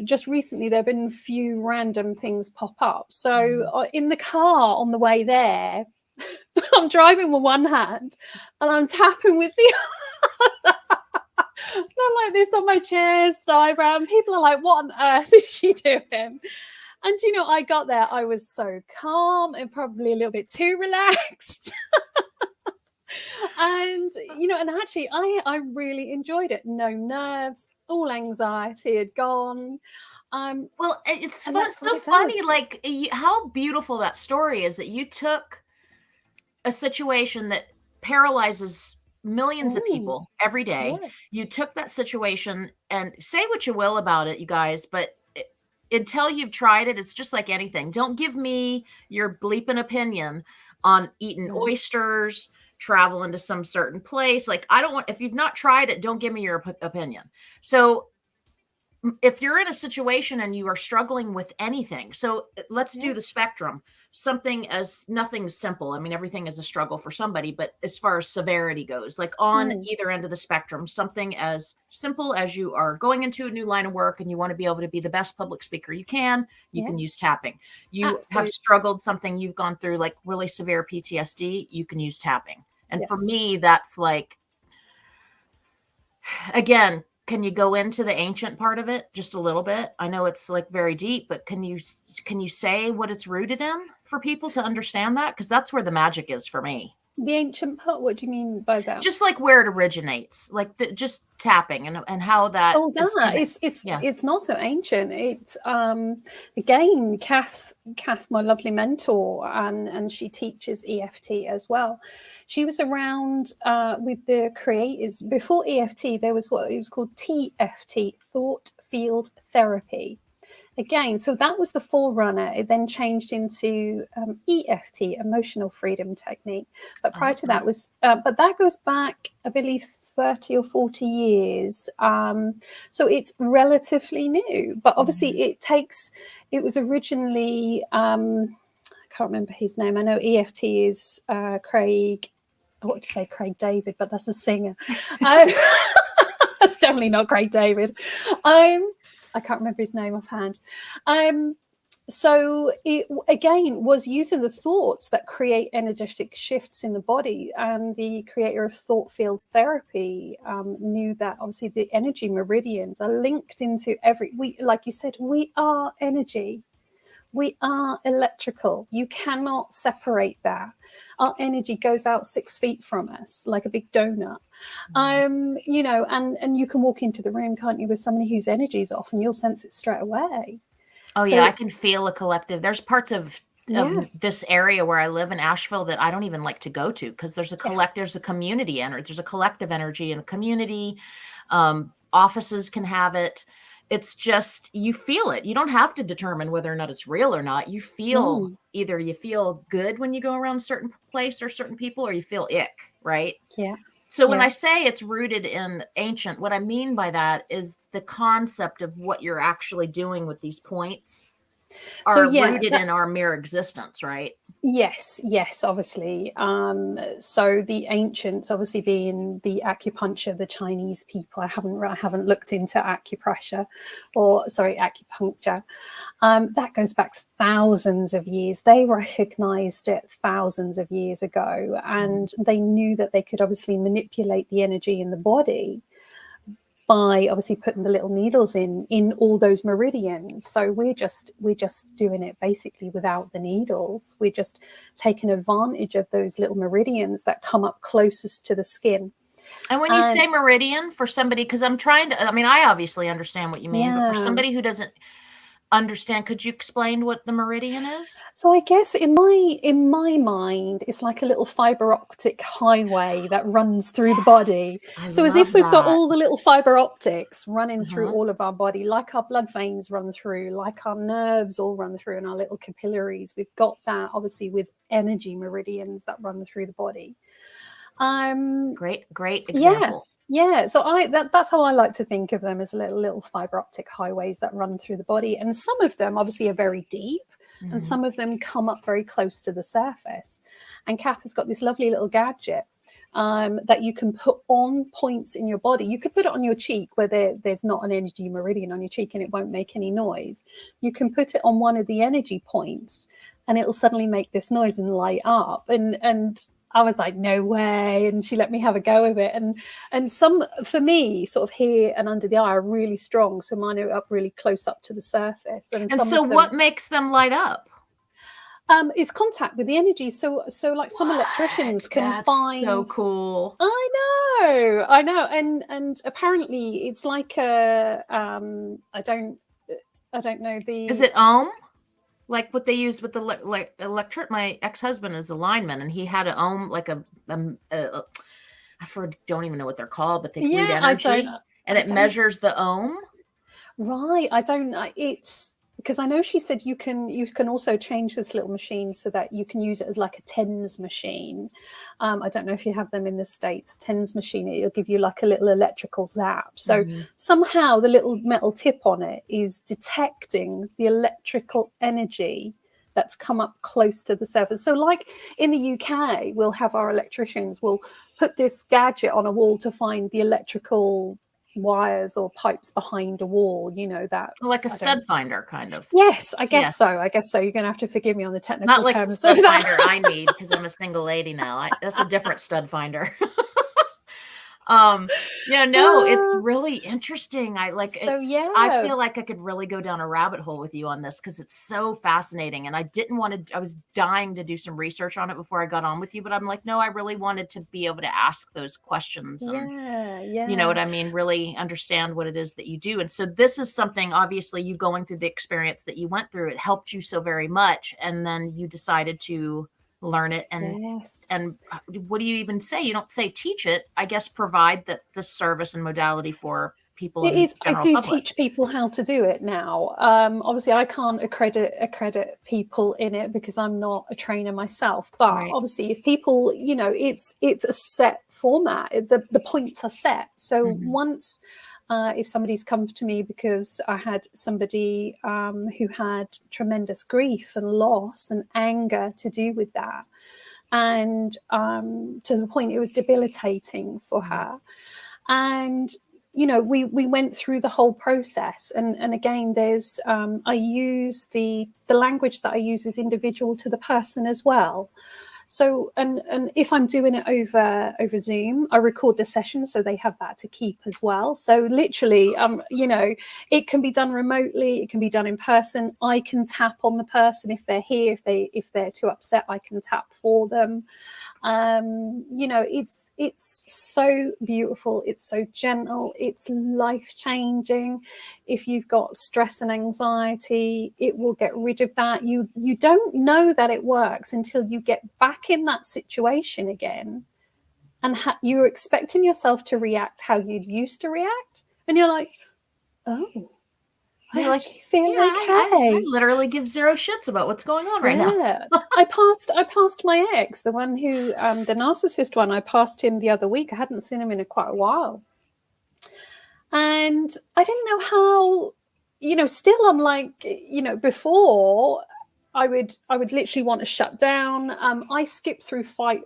just recently there have been a few random things pop up. So in the car on the way there, I'm driving with one hand and I'm tapping with the other. Not like this on my chest, eyebrow, and people are like, what on earth is she doing? And you know, I got there, I was so calm and probably a little bit too relaxed. And you know, and actually I really enjoyed it. No nerves, all anxiety had gone. Well, it's so funny, like how beautiful that story is, that you took a situation that paralyzes millions of people every day. Yeah. You took that situation, and say what you will about it, you guys, but until you've tried it, it's just like anything. Don't give me your bleeping opinion on eating oysters, traveling to some certain place. Like, I don't want, if you've not tried it, don't give me your opinion. So if you're in a situation and you are struggling with anything, so let's do the spectrum, something as nothing's simple. I mean, everything is a struggle for somebody, but as far as severity goes, like on either end of the spectrum, something as simple as you are going into a new line of work and you want to be able to be the best public speaker you can use tapping. You have struggled, something you've gone through, like really severe PTSD, you can use tapping. And for me, that's like, again, can you go into the ancient part of it just a little bit? I know it's like very deep, but can you say what it's rooted in for people to understand that? Because that's where the magic is for me. The ancient part, what do you mean by that? Just like where it originates, like just tapping and how that. Oh, it's not so ancient. It's again, Kath, my lovely mentor, and she teaches EFT as well. She was around with the creators before EFT. There was what it was called TFT, Thought Field Therapy. Again, so that was the forerunner. It then changed into EFT, Emotional Freedom Technique. But prior to that was, but that goes back, I believe, 30 or 40 years. So it's relatively new. But obviously it was originally, I can't remember his name. I know EFT is Craig, I want to say Craig David, but that's a singer. That's definitely not Craig David. I can't remember his name offhand. So it, again, was using the thoughts that create energetic shifts in the body. And the creator of thought field therapy knew that obviously the energy meridians are linked into like you said, we are energy. We are electrical. You cannot separate that. Our energy goes out 6 feet from us like a big donut. You know, and you can walk into the room, can't you, with somebody whose energy is off, and you'll sense it straight away. Oh, so, yeah, I can feel a collective. There's parts of this area where I live in Asheville that I don't even like to go to, because there's there's a community energy, there's a collective energy in a community. Offices can have it. It's just, you feel it. You don't have to determine whether or not it's real or not. You feel either you feel good when you go around a certain place or certain people, or you feel ick, right? Yeah. So when I say it's rooted in ancient, what I mean by that is the concept of what you're actually doing with these points are rooted in our mere existence, right? Yes, obviously. So the ancients, obviously being the acupuncture, the Chinese people. I haven't looked into acupuncture. That goes back thousands of years. They recognized it thousands of years ago, and they knew that they could obviously manipulate the energy in the body by obviously putting the little needles in all those meridians. So we're just doing it basically without the needles. We're just taking advantage of those little meridians that come up closest to the skin. And when you say meridian, for somebody, because I'm trying to, I mean, I obviously understand what you mean, but for somebody who doesn't understand, could you explain what the meridian is? So I guess in my mind, it's like a little fiber optic highway that runs through the body. So as if we've got all the little fiber optics running through all of our body, like our blood veins run through, like our nerves all run through, and our little capillaries. We've got that obviously with energy meridians that run through the body. Great example. Yeah, so that's how I like to think of them, as little fiber optic highways that run through the body. And some of them obviously are very deep, and some of them come up very close to the surface. And Kath has got this lovely little gadget that you can put on points in your body. You could put it on your cheek where there's not an energy meridian on your cheek and it won't make any noise. You can put it on one of the energy points and it'll suddenly make this noise and light up. And I was like, no way. And she let me have a go of it. And some, for me, sort of here and under the eye are really strong. So mine are up really close up to the surface. And so what makes them light up? It's contact with the energy. So like some electricians can find. So cool. I know. And apparently it's like I don't know the. Is it ohm? Like what they use with the electric. My ex-husband is a lineman, and he had an ohm, like I don't even know what they're called, but they read energy, and it measures the ohm. Right. I don't. It's because I know she said you can also change this little machine so that you can use it as like a tens machine. I don't know if you have them in the States. Tens machine, it'll give you like a little electrical zap. So somehow the little metal tip on it is detecting the electrical energy that's come up close to the surface. So like in the UK, we'll have our electricians will put this gadget on a wall to find the electrical wires or pipes behind a wall, that like a stud finder kind of. Yes, I guess so. You're gonna have to forgive me on the technical not like terms. The stud finder I need, because I'm a single lady now. That's a different stud finder. It's really interesting. I feel like I could really go down a rabbit hole with you on this because it's so fascinating, and I was dying to do some research on it before I got on with you, but I'm like, no, I really wanted to be able to ask those questions and you know what I mean, really understand what it is that you do. And so this is something, obviously, you going through the experience that you went through, it helped you so very much, and then you decided to learn it. And what do you even say? You don't say teach it. I guess provide the service and modality for people. It is. I do teach people how to do it now. Obviously, I can't accredit people in it because I'm not a trainer myself. But obviously, if people, it's a set format. The points are set. So once. If somebody's come to me because I had somebody who had tremendous grief and loss and anger to do with that, and to the point it was debilitating for her, and we went through the whole process, and again, there's I use the language that I use is individual to the person as well. So, and if I'm doing it over Zoom, I record the session so they have that to keep as well. So literally, it can be done remotely, it can be done in person. I can tap on the person if they're here, if they're too upset, I can tap for them. It's so beautiful, it's so gentle, it's life-changing. If you've got stress and anxiety, it will get rid of that. You don't know that it works until you get back in that situation again, and you're expecting yourself to react how you used to react, and you're like, oh, I feel okay. I literally give zero shits about what's going on right now. I passed my ex, the one who, the narcissist one. I passed him the other week. I hadn't seen him in quite a while, and I didn't know how. Still, I'm like, before I would literally want to shut down. I skip through fight,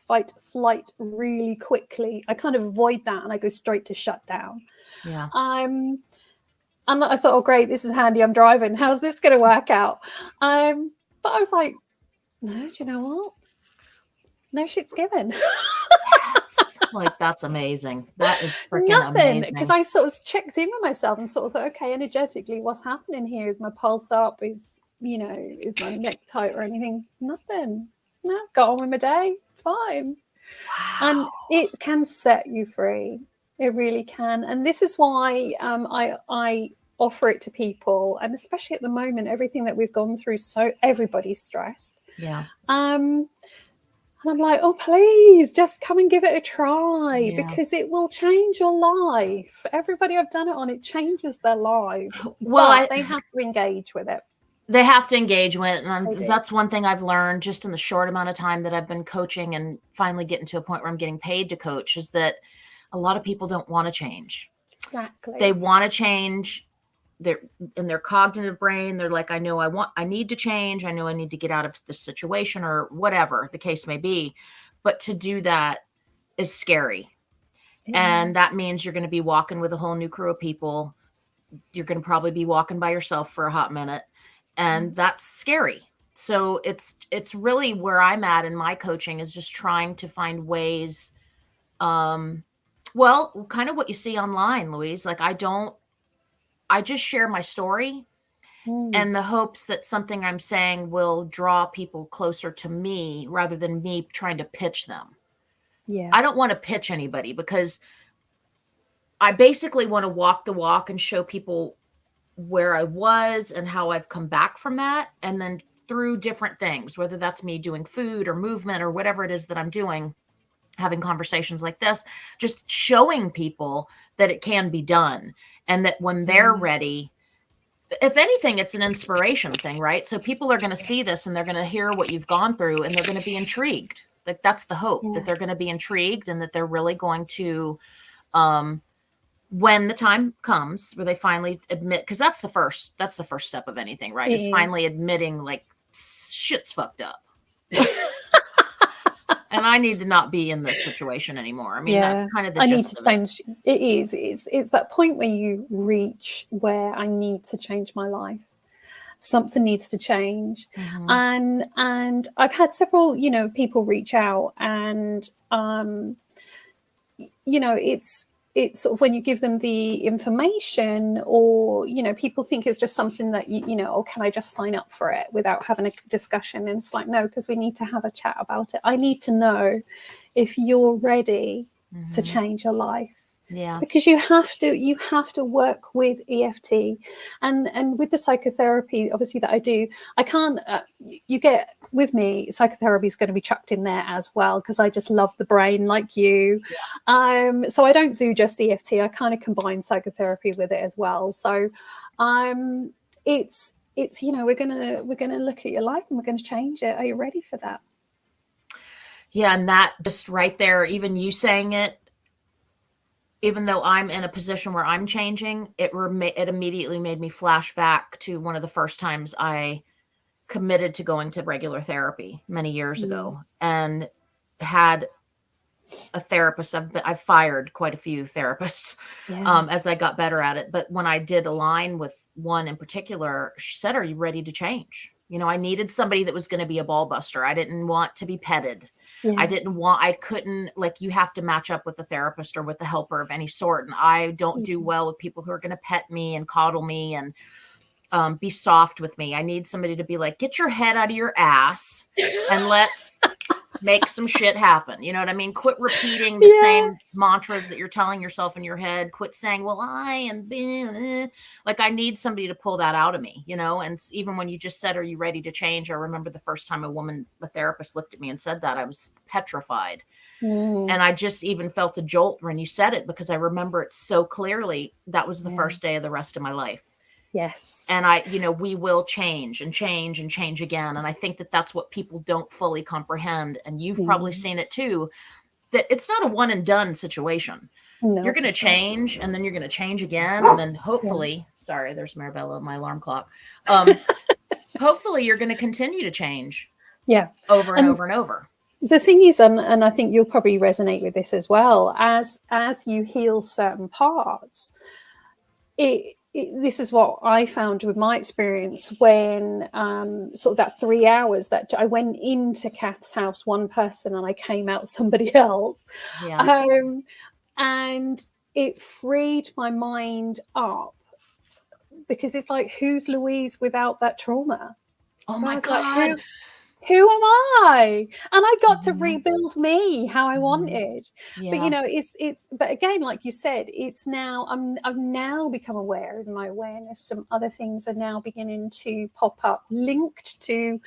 flight really quickly. I kind of avoid that, and I go straight to shut down. Yeah. And I thought, oh great, this is handy. I'm driving. How's this going to work out? But I was like, no, do you know what? No shit's given. Yes. Like, that's amazing. That is freaking amazing. Because I sort of checked in with myself and sort of thought, okay, energetically, what's happening here? Is my pulse up? Is my neck tight or anything? Nothing. No, got on with my day. Fine. Wow. And it can set you free. It really can. And this is why I offer it to people. And especially at the moment, everything that we've gone through, so everybody's stressed. Yeah. And I'm like, oh, please just come and give it a try, because it will change your life. Everybody I've done it on, it changes their lives. Well, they have to engage with it. They have to engage with it. And that's one thing I've learned just in the short amount of time that I've been coaching and finally getting to a point where I'm getting paid to coach, is that a lot of people don't want to change. Exactly. They want to change. They're in their cognitive brain. They're like, I need to change. I know I need to get out of this situation, or whatever the case may be. But to do that is scary. And that means you're going to be walking with a whole new crew of people. You're going to probably be walking by yourself for a hot minute. And that's scary. So it's really where I'm at in my coaching, is just trying to find ways. Well, kind of what you see online, Louise. Like, I just share my story and the hopes that something I'm saying will draw people closer to me rather than me trying to pitch them. Yeah. I don't want to pitch anybody, because I basically want to walk the walk and show people where I was and how I've come back from that. And then through different things, whether that's me doing food or movement or whatever it is that I'm doing, having conversations like this, just showing people that it can be done, and that when they're ready, if anything, it's an inspiration thing, right? So people are going to see this and they're going to hear what you've gone through, and they're going to be intrigued. Like, that's the hope, that they're going to be intrigued, and that they're really going to, when the time comes where they finally admit, because that's the first step of anything, right? Is finally admitting, like, shit's fucked up. And I need to not be in this situation anymore. I mean, that's kind of the gist of it. I need to change. It is. It's that point where you reach where I need to change my life. Something needs to change. And I've had several, people reach out, and, it's sort of when you give them the information, or, people think it's just something that, or can I just sign up for it without having a discussion? And it's like, no, because we need to have a chat about it. I need to know if you're ready to change your life. Yeah. Because you have to work with EFT and with the psychotherapy, obviously, that I do. I can't, you get with me, psychotherapy is going to be chucked in there as well, because I just love the brain like you. Yeah. So I don't do just EFT. I kind of combine psychotherapy with it as well. So it's we're gonna look at your life and we're gonna change it. Are you ready for that? Yeah. And that just right there, even you saying it, even though I'm in a position where I'm changing, it immediately made me flash back to one of the first times I committed to going to regular therapy many years ago, and had a therapist. I've fired quite a few therapists as I got better at it. But when I did align with one in particular, she said, "Are you ready to change?" I needed somebody that was going to be a ball buster. I didn't want to be petted. Yeah. I couldn't, like, you have to match up with a therapist or with a helper of any sort. And I don't do well with people who are going to pet me and coddle me and be soft with me. I need somebody to be like, get your head out of your ass and let's make some shit happen. You know what I mean? Quit repeating the same mantras that you're telling yourself in your head. Quit saying, well, like, I need somebody to pull that out of me, And even when you just said, are you ready to change? I remember the first time a therapist looked at me and said that, I was petrified. And I just even felt a jolt when you said it, because I remember it so clearly. That was the first day of the rest of my life. Yes. And we will change and change and change again. And I think that that's what people don't fully comprehend. And you've probably seen it too, that it's not a one and done situation. No, you're going to it's not. change, and then you're going to change again. And then hopefully, sorry, there's Marabella, my alarm clock. Hopefully you're going to continue to change. Yeah. Over and over and over. The thing is, and I think you'll probably resonate with this as well, as you heal certain parts, this is what I found with my experience when sort of that 3 hours that I went into Kath's house, one person, and I came out somebody else. Yeah. And it freed my mind up, because it's like, who's Louise without that trauma? Oh So my I was God. like, who am I? And I got to rebuild me how I wanted. Yeah. But it's but again, like you said, it's now I've now become aware in my awareness. Some other things are now beginning to pop up linked to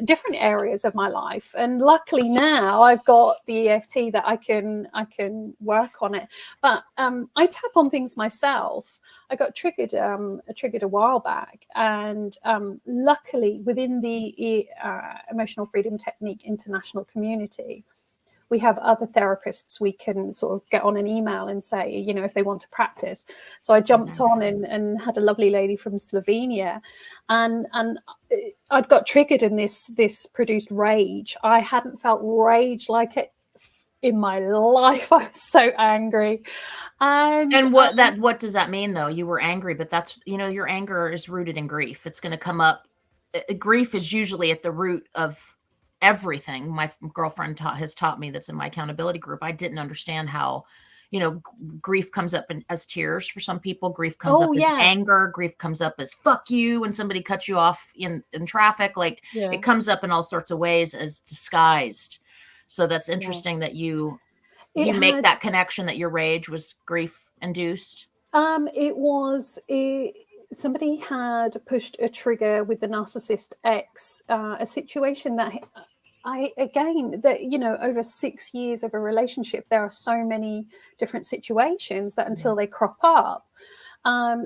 different areas of my life. And luckily now I've got the EFT that I can work on it. But I tap on things myself. I got triggered a while back, and luckily within the Emotional Freedom Technique international community, we have other therapists we can sort of get on an email and say, if they want to practice. So I jumped on and had a lovely lady from Slovenia, and I'd got triggered, and this produced rage. I hadn't felt rage like it in my life. I was so angry. And what does that mean though? You were angry, but that's, your anger is rooted in grief. It's going to come up. Grief is usually at the root of everything. My girlfriend has taught me, that's in my accountability group. I didn't understand how, grief comes up as tears for some people. Grief comes up as anger. Grief comes up as fuck you when somebody cuts you off in traffic. Like it comes up in all sorts of ways as disguised. So that's interesting that you make that connection, that your rage was grief induced. Somebody had pushed a trigger with the narcissist ex, a situation that over 6 years of a relationship, there are so many different situations that until they crop up.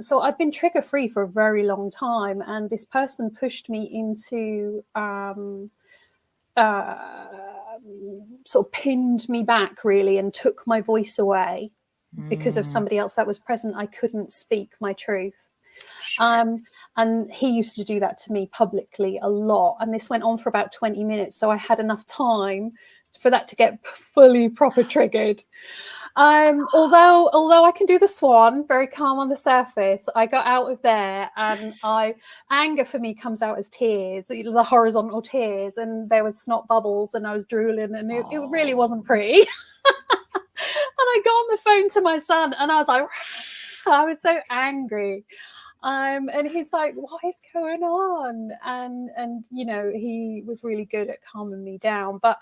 So I've been trigger free for a very long time, and this person pushed me into sort of pinned me back really, and took my voice away because of somebody else that was present. I couldn't speak my truth. And he used to do that to me publicly a lot, and this went on for about 20 minutes, so I had enough time for that to get fully proper triggered. Although I can do the swan, very calm on the surface, I got out of there, and anger for me comes out as tears, the horizontal tears, and there was snot bubbles, and I was drooling, and it really wasn't pretty. And I got on the phone to my son, and I was like, I was so angry. And he's like, what is going on? And he was really good at calming me down. But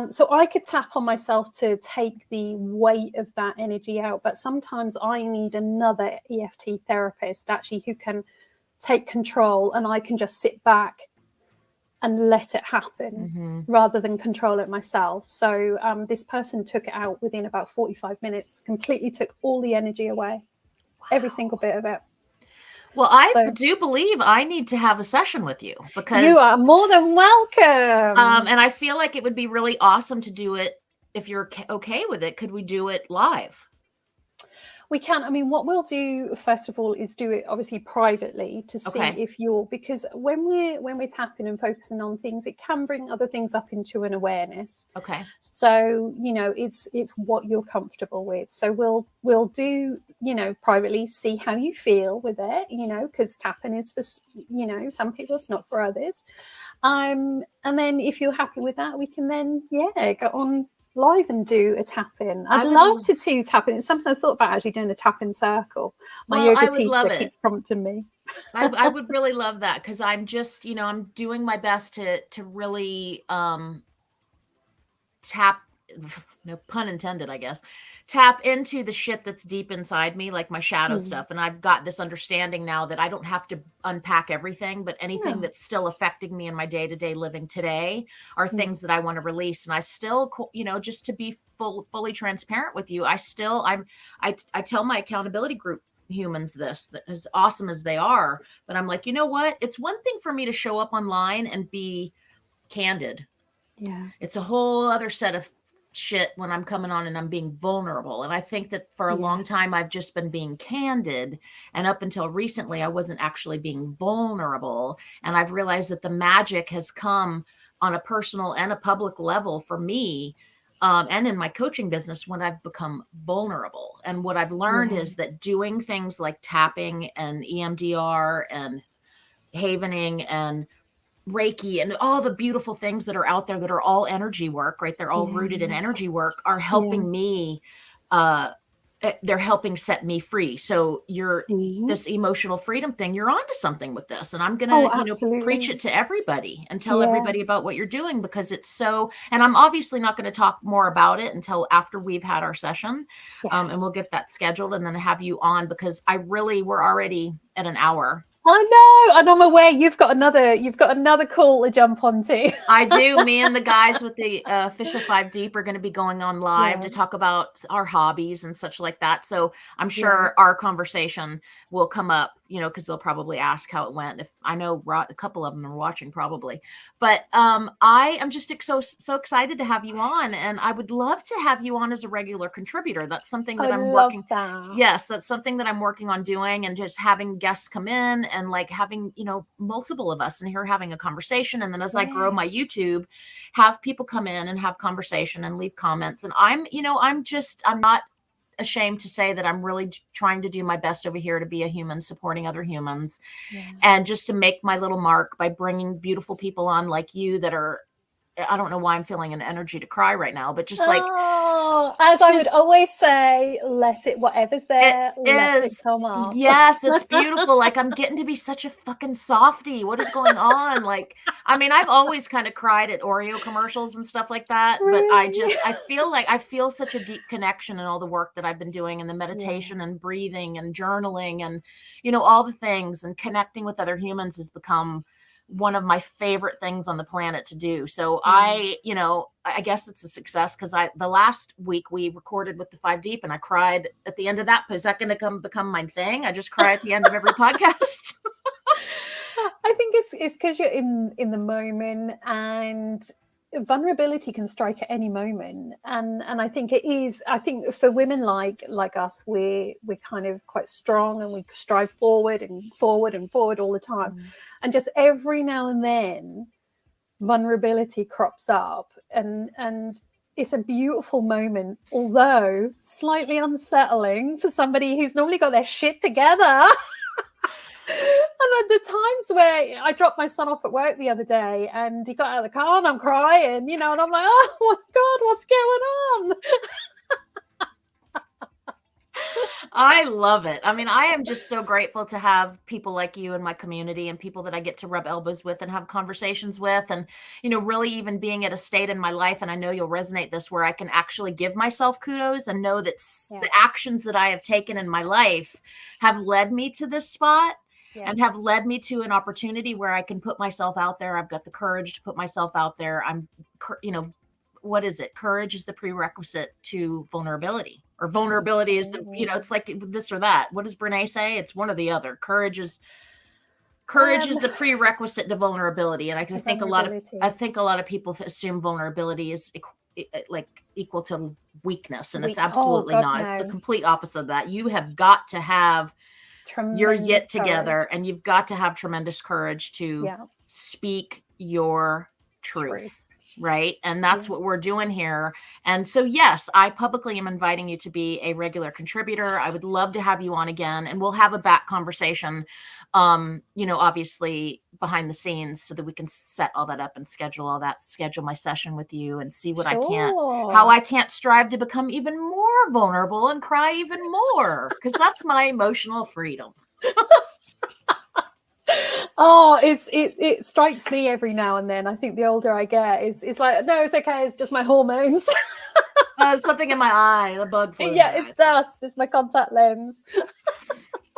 so I could tap on myself to take the weight of that energy out. But sometimes I need another EFT therapist actually who can take control, and I can just sit back and let it happen rather than control it myself. So this person took it out within about 45 minutes, completely took all the energy away, every single bit of it. Well, I do believe I need to have a session with you, because you are more than welcome. And I feel like it would be really awesome to do it. If you're okay with it, could we do it live? We can. I mean, what we'll do first of all is do it obviously privately to see if because when we're tapping and focusing on things, it can bring other things up into an awareness. Okay. So it's what you're comfortable with. So we'll do privately, see how you feel with it. Because tapping is for some people, it's not for others. And then if you're happy with that, we can then go on live and do a tap-in. I'd love to do tap-in. It's something I thought about actually doing a tap-in circle. My yoga teacher keeps prompting me. I would really love that, because I'm just, I'm doing my best to really tap, no pun intended, I guess, tap into the shit that's deep inside me, like my shadow stuff. And I've got this understanding now that I don't have to unpack everything, but anything that's still affecting me in my day-to-day living today are things that I want to release. And I still, just to be fully transparent with you, I tell my accountability group humans this, that as awesome as they are. But I'm like, you know what? It's one thing for me to show up online and be candid. Yeah. It's a whole other set of shit when I'm coming on and I'm being vulnerable. And I think that for a long time, I've just been being candid. And up until recently, I wasn't actually being vulnerable. And I've realized that the magic has come on a personal and a public level for me. And in my coaching business, when I've become vulnerable. And what I've learned is that doing things like tapping and EMDR and havening and Reiki and all the beautiful things that are out there that are all energy work, right? They're all rooted in energy work, are helping me. They're helping set me free. So this emotional freedom thing, you're onto something with this. And I'm going to, preach it to everybody and tell everybody about what you're doing, because it's so, and I'm obviously not going to talk more about it until after we've had our session. And we'll get that scheduled and then have you on, because we're already at an hour. I know, and I'm aware you've got another call to jump onto. I do. Me and the guys with the official 5 Deep are going to be going on live to talk about our hobbies and such like that. So I'm sure our conversation will come up, because they'll probably ask how it went. If I know a couple of them are watching probably, but I am just so excited to have you on, and I would love to have you on as a regular contributor. That's something that I'm working. Yes, that's something that I'm working on doing, and just having guests come in and like having, multiple of us in here having a conversation. And then as I grow my YouTube, have people come in and have conversation and leave comments. And I'm not ashamed to say that I'm really trying to do my best over here to be a human supporting other humans, and just to make my little mark by bringing beautiful people on like you that are, I don't know why I'm feeling an energy to cry right now, but just like, as I would always say, whatever's there, let it come up. Yes, it's beautiful. Like, I'm getting to be such a fucking softie. What is going on? Like, I mean, I've always kind of cried at Oreo commercials and stuff like that, but I feel such a deep connection in all the work that I've been doing, and the meditation and breathing and journaling and, all the things, and connecting with other humans has become one of my favorite things on the planet to do. So I guess it's a success, because the last week we recorded with the 5 Deep and I cried at the end of that. Is that going to become my thing? I just cry at the end of every podcast. I think it's because you're in the moment, and vulnerability can strike at any moment, and I think for women like us, we're kind of quite strong, and we strive forward all the time, and just every now and then vulnerability crops up, and it's a beautiful moment, although slightly unsettling for somebody who's normally got their shit together. And at the times where I dropped my son off at work the other day, and he got out of the car and I'm crying, and I'm like, oh my God, what's going on? I love it. I mean, I am just so grateful to have people like you in my community, and people that I get to rub elbows with and have conversations with, and, really even being at a state in my life. And I know you'll resonate this, where I can actually give myself kudos and know that the actions that I have taken in my life have led me to this spot. And have led me to an opportunity where I can put myself out there. I've got the courage to put myself out there. What is it? Courage is the prerequisite to vulnerability, or vulnerability is the, it's like this or that. What does Brene say? It's one or the other. Courage is the prerequisite to vulnerability. And I think a lot of people assume vulnerability is like equal to weakness, and it's absolutely not. No. It's the complete opposite of that. You have got to have your yit together, and you've got to have tremendous courage to speak your truth. Right. And that's what we're doing here. And so, yes, I publicly am inviting you to be a regular contributor. I would love to have you on again, and we'll have a back conversation, obviously behind the scenes, so that we can set all that up and schedule my session with you, and see what how I can't strive to become even more vulnerable and cry even more, because that's my emotional freedom. Oh, it strikes me every now and then. I think the older I get, it's like, no, it's okay. It's just my hormones. Something in my eye, the bug flew. Yeah, it's dust. It's my contact lens.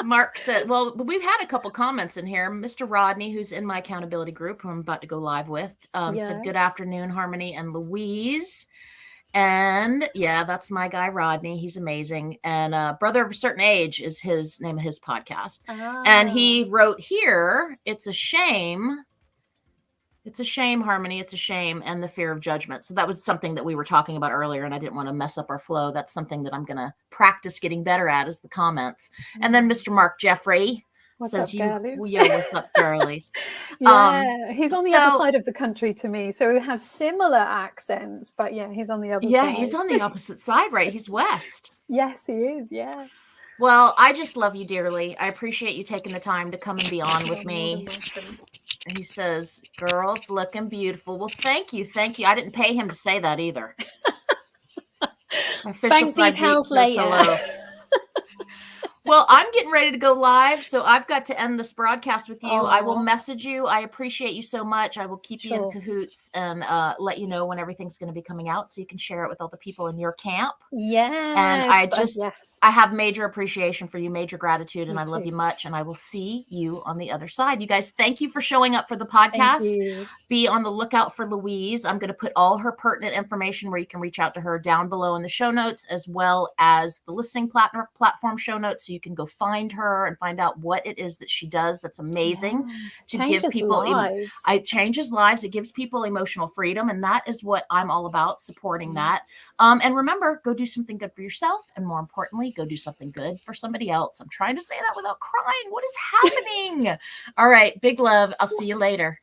Mark said, well, we've had a couple comments in here. Mr. Rodney, who's in my accountability group, who I'm about to go live with, said, good afternoon, Harmony and Louise. And yeah, that's my guy, Rodney. He's amazing. And Brother of a Certain Age is his name of his podcast. And he wrote here, it's a shame, Harmony. It's a shame. And the fear of judgment. So that was something that we were talking about earlier, and I didn't want to mess up our flow. That's something that I'm going to practice getting better at, is the comments. And then Mr. Mark Jeffrey says, what's up, girlies? Yeah, he's on the other side of the country to me. So we have similar accents, but yeah, he's on the other side. Yeah, he's on the opposite side, right? He's west. Yes, he is. Yeah. Well, I just love you dearly. I appreciate you taking the time to come and be on with me. He says, girls looking beautiful. Well, thank you. Thank you. I didn't pay him to say that either. Bank details later. Hello. Well, I'm getting ready to go live, so I've got to end this broadcast with you. I will message you. I appreciate you so much. I will keep you in cahoots and let you know when everything's going to be coming out, so you can share it with all the people in your camp. Yes. And I have major appreciation for you, major gratitude, and I love you much, and I will see you on the other side. You guys, thank you for showing up for the podcast. Be on the lookout for Louise. I'm going to put all her pertinent information where you can reach out to her down below in the show notes, as well as the listening platform show notes, so you can go find her and find out what it is that she does that's amazing to give people lives. It changes lives. It gives people emotional freedom, and that is what I'm all about, supporting that. And remember, go do something good for yourself, and more importantly, go do something good for somebody else. I'm trying to say that without crying. What is happening? All right, big love. I'll see you later.